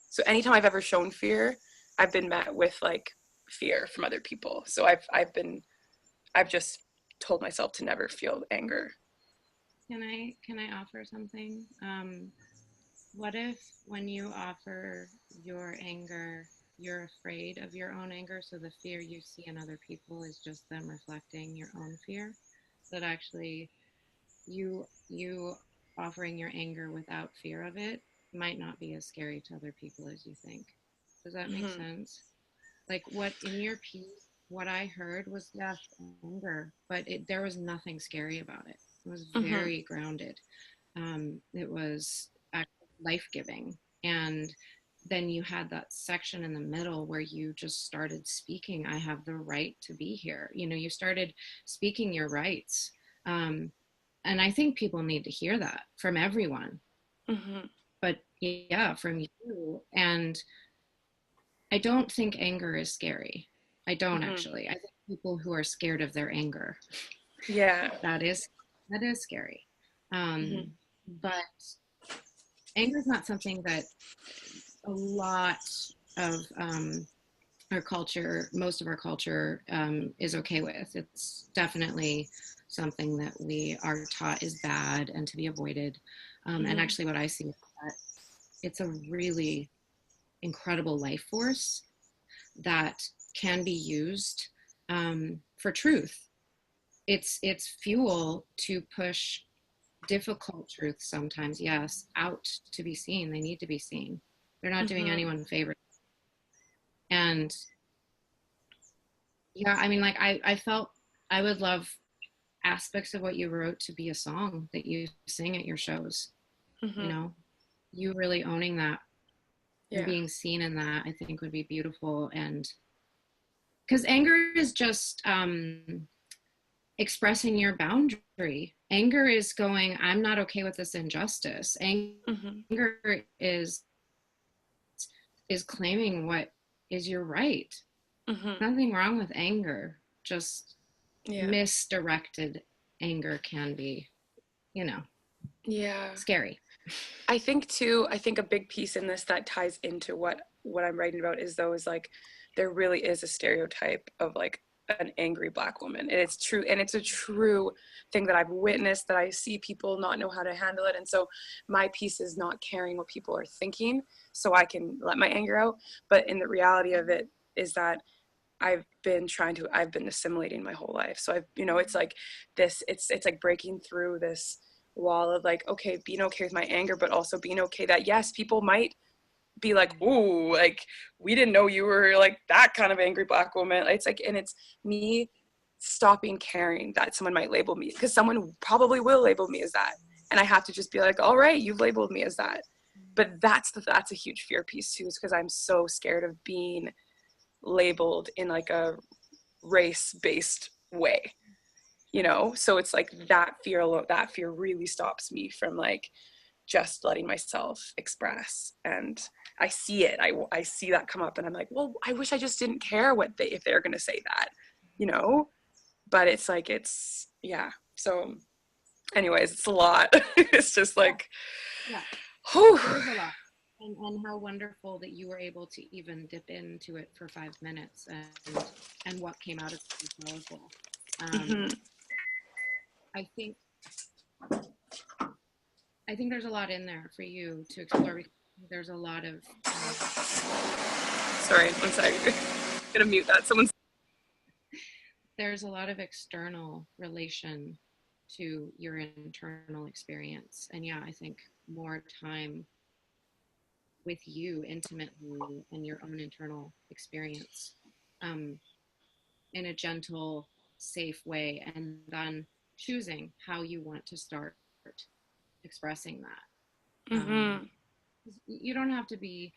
so anytime I've ever shown fear, I've been met with like fear from other people. So I've just told myself to never feel anger. Can I offer something? What if when you offer your anger, you're afraid of your own anger, so the fear you see in other people is just them reflecting your own fear? That actually you offering your anger without fear of it might not be as scary to other people as you think. Does that make sense? Like what in your piece, what I heard was yes, anger, but there was nothing scary about it. It was very grounded. It was life-giving. And then you had that section in the middle where you just started speaking, I have the right to be here. You know, you started speaking your rights. And I think people need to hear that from everyone. But yeah, from you. And I don't think anger is scary. I don't actually. I think people who are scared of their anger. Yeah. That is scary. But anger is not something that a lot of our culture, most of our culture, is okay with. It's definitely something that we are taught is bad and to be avoided. And actually what I see is that it's a really incredible life force that can be used for truth. It's fuel to push difficult truths sometimes, yes, out to be seen. They need to be seen. They're not doing anyone favors. And yeah, I mean, like I felt I would love aspects of what you wrote to be a song that you sing at your shows. You know, you really owning that and being seen in that, I think would be beautiful. And because anger is just expressing your boundary. Anger is going, I'm not okay with this injustice. Anger is claiming what is your right. Nothing wrong with anger, just misdirected anger can be, you know, scary. I think too, a big piece in this that ties into what I'm writing about is like there really is a stereotype of like an angry Black woman, and it's true, and it's a true thing that I've witnessed, that I see people not know how to handle it. And so my piece is not caring what people are thinking so I can let my anger out, but in the reality of it is that I've been assimilating my whole life. So I've, you know, it's like this, it's like breaking through this wall of like, okay, being okay with my anger, but also being okay that yes, people might be like, ooh, like we didn't know you were like that kind of angry Black woman. It's like, and it's me stopping caring that someone might label me, because someone probably will label me as that, and I have to just be like, all right, you've labeled me as that. But that's a huge fear piece too, is because I'm so scared of being labeled in like a race-based way, you know. So it's like that fear really stops me from like just letting myself express. And I see it, I see that come up, and I'm like, well, I wish I just didn't care if they're gonna say that, you know. But it's like, it's so anyways, it's a lot. It's just like, It is a lot. And how wonderful that you were able to even dip into it for 5 minutes, and what came out of it was powerful. I think there's a lot in there for you to explore. There's a lot of sorry, one second. I'm gonna mute that. There's a lot of external relation to your internal experience. And yeah, I think more time with you intimately and your own internal experience, in a gentle, safe way, and then choosing how you want to start expressing that. You don't have to be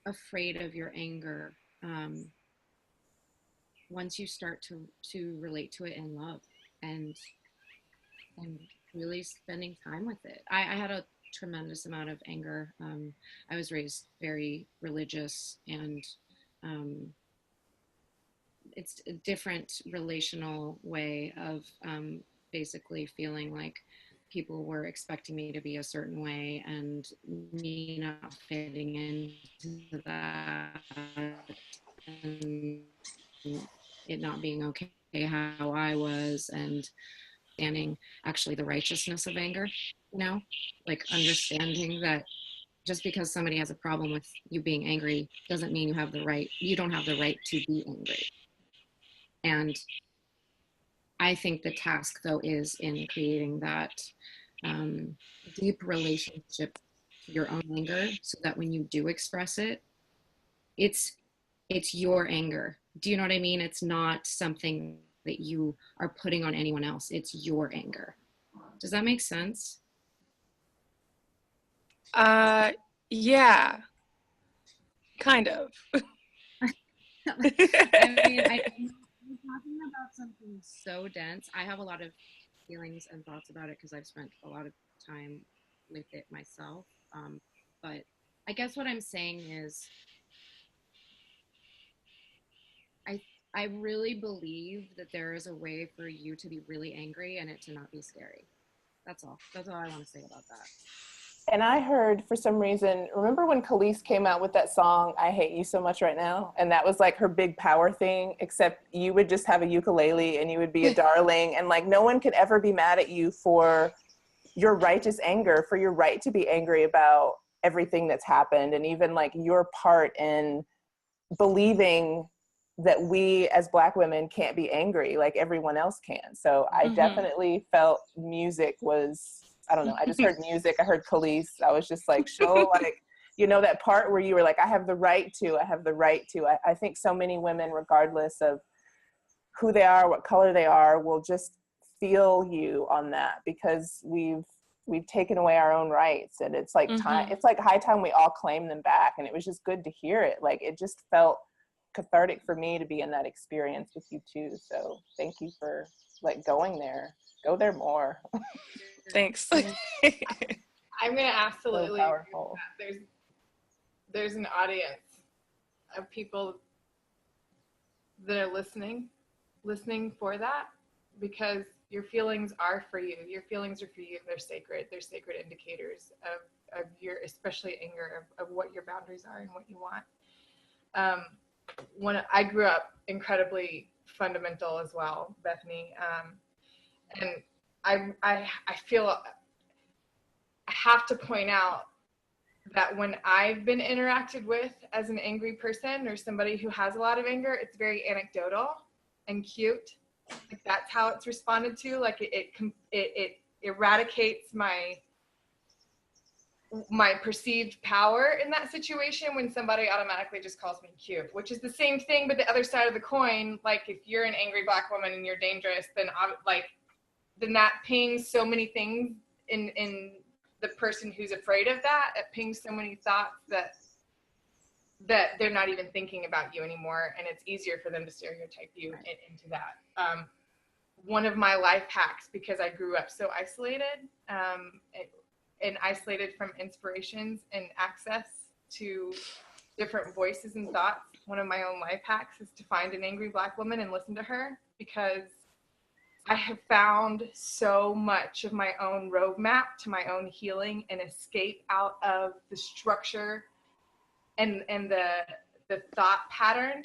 afraid of your anger once you start to relate to it in love, and really spending time with it. I had a tremendous amount of anger. I was raised very religious, and it's a different relational way of basically feeling like people were expecting me to be a certain way, and me not fitting into that, and it not being okay how I was, and understanding actually the righteousness of anger, you know, like understanding that just because somebody has a problem with you being angry doesn't mean you don't have the right to be angry. And I think the task, though, is in creating that deep relationship to your own anger, so that when you do express it, it's your anger. Do you know what I mean? It's not something that you are putting on anyone else. It's your anger. Does that make sense? Yeah, kind of. I mean, I'm talking about something so dense. I have a lot of feelings and thoughts about it because I've spent a lot of time with it myself. But I guess what I'm saying is, I really believe that there is a way for you to be really angry and it to not be scary. That's all. That's all I want to say about that. And I heard, for some reason, remember when Khalees came out with that song, I Hate You So Much Right Now? And that was like her big power thing, except you would just have a ukulele and you would be a darling. And like, no one could ever be mad at you for your righteous anger, for your right to be angry about everything that's happened. And even like your part in believing that we as Black women can't be angry like everyone else can. So I definitely felt music was, I don't know, I just heard music, I heard Khalees, I was just like, show like, you know, that part where you were like, I have the right to. I think so many women, regardless of who they are, what color they are, will just feel you on that, because we've taken away our own rights, and it's like time, it's like high time we all claim them back. And it was just good to hear it. Like, it just felt cathartic for me to be in that experience with you too. So thank you for like going there. Go there more. Thanks. I'm gonna absolutely So powerful. There's an audience of people that are listening for that, because your feelings are for you. Your feelings are for you. They're sacred. They're sacred indicators of your, especially anger, of what your boundaries are and what you want. When I grew up incredibly fundamental as well, Bethany, and I feel I have to point out that when I've been interacted with as an angry person or somebody who has a lot of anger, it's very anecdotal and cute. Like, that's how it's responded to. Like, it eradicates my perceived power in that situation when somebody automatically just calls me cute, which is the same thing, but the other side of the coin. Like, if you're an angry Black woman and you're dangerous, then that pings so many things in the person who's afraid of that. It pings so many thoughts that they're not even thinking about you anymore, and it's easier for them to stereotype you into that. One of my life hacks, because I grew up so isolated, and isolated from inspirations and access to different voices and thoughts, one of my own life hacks is to find an angry Black woman and listen to her, because I have found so much of my own roadmap to my own healing and escape out of the structure and the thought pattern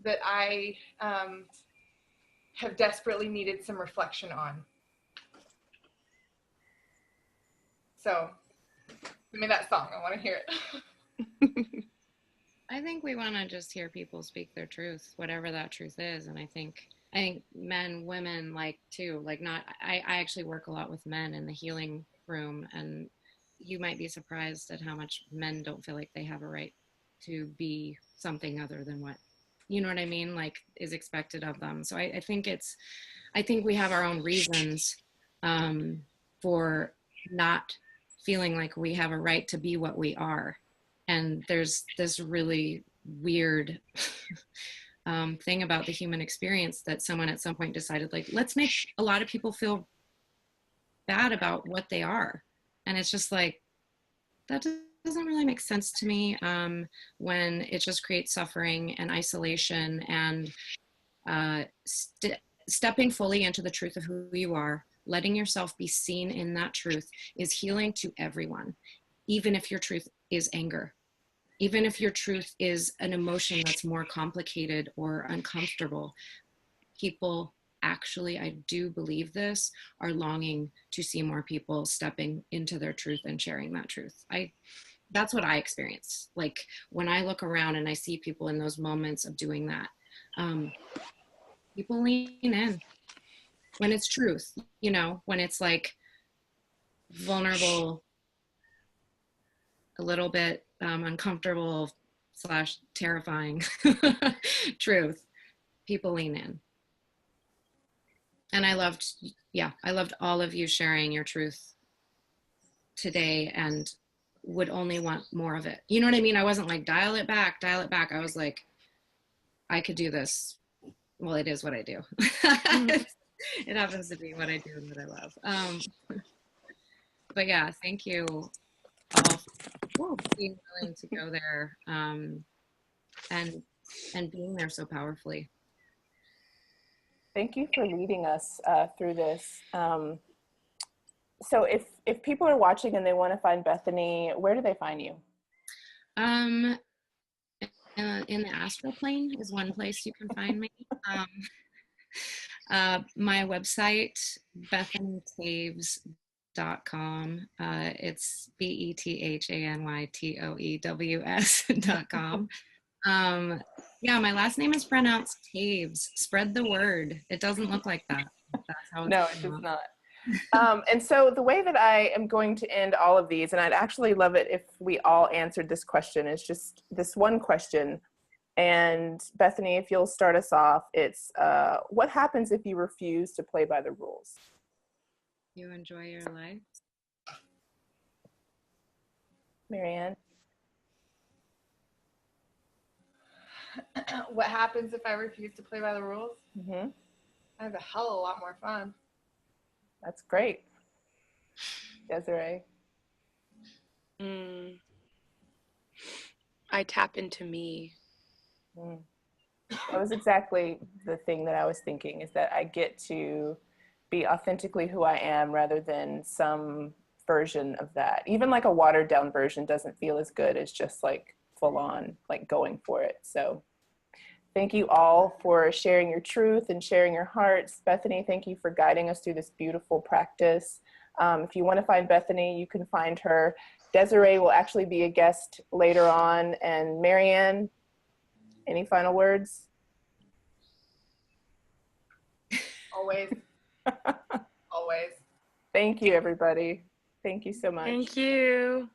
that I have desperately needed some reflection on. So give me that song. I want to hear it. I think we want to just hear people speak their truth, whatever that truth is. And I think men, women, like too, like not, I actually work a lot with men in the healing room, and you might be surprised at how much men don't feel like they have a right to be something other than what, you know what I mean? Like, is expected of them. So I think we have our own reasons for not feeling like we have a right to be what we are. And there's this really weird thing about the human experience that someone at some point decided, like, let's make a lot of people feel bad about what they are. And it's just like, that doesn't really make sense to me, when it just creates suffering and isolation. And stepping fully into the truth of who you are, letting yourself be seen in that truth, is healing to everyone. Even if your truth is anger, even if your truth is an emotion that's more complicated or uncomfortable, people actually, I do believe this, are longing to see more people stepping into their truth and sharing that truth. That's what I experience. Like, when I look around and I see people in those moments of doing that, people lean in when it's truth, you know, when it's like vulnerable, a little bit uncomfortable / terrifying truth, people lean in. And I loved all of you sharing your truth today, and would only want more of it. You know what I mean? I wasn't like, dial it back. I was like, I could do this. Well, it is what I do. It happens to be what I do and what I love. But yeah, thank you all for being willing to go there, and being there so powerfully. Thank you for leading us through this. So if people are watching and they want to find Bethany, where do they find you? Um, in the astral plane is one place you can find me. My website, bethanytoews.com. It's BETHANYTOEWS.com. Yeah, my last name is pronounced Taves. Spread the word. It doesn't look like that. That's how it's No, it does not. And so the way that I am going to end all of these, and I'd actually love it if we all answered this question, is just this one question. And Bethany, if you'll start us off, it's what happens if you refuse to play by the rules? You enjoy your life. Marianne? What happens if I refuse to play by the rules? Mm-hmm. I have a hell of a lot more fun. That's great. Desiree? I tap into me. That was exactly the thing that I was thinking, is that I get to be authentically who I am rather than some version of that. Even like a watered down version doesn't feel as good as just like full on, like going for it. So thank you all for sharing your truth and sharing your hearts. Bethany, thank you for guiding us through this beautiful practice. If you want to find Bethany, you can find her. Desiree will actually be a guest later on. And Marianne, any final words? Always. Always. Thank you, everybody. Thank you so much. Thank you.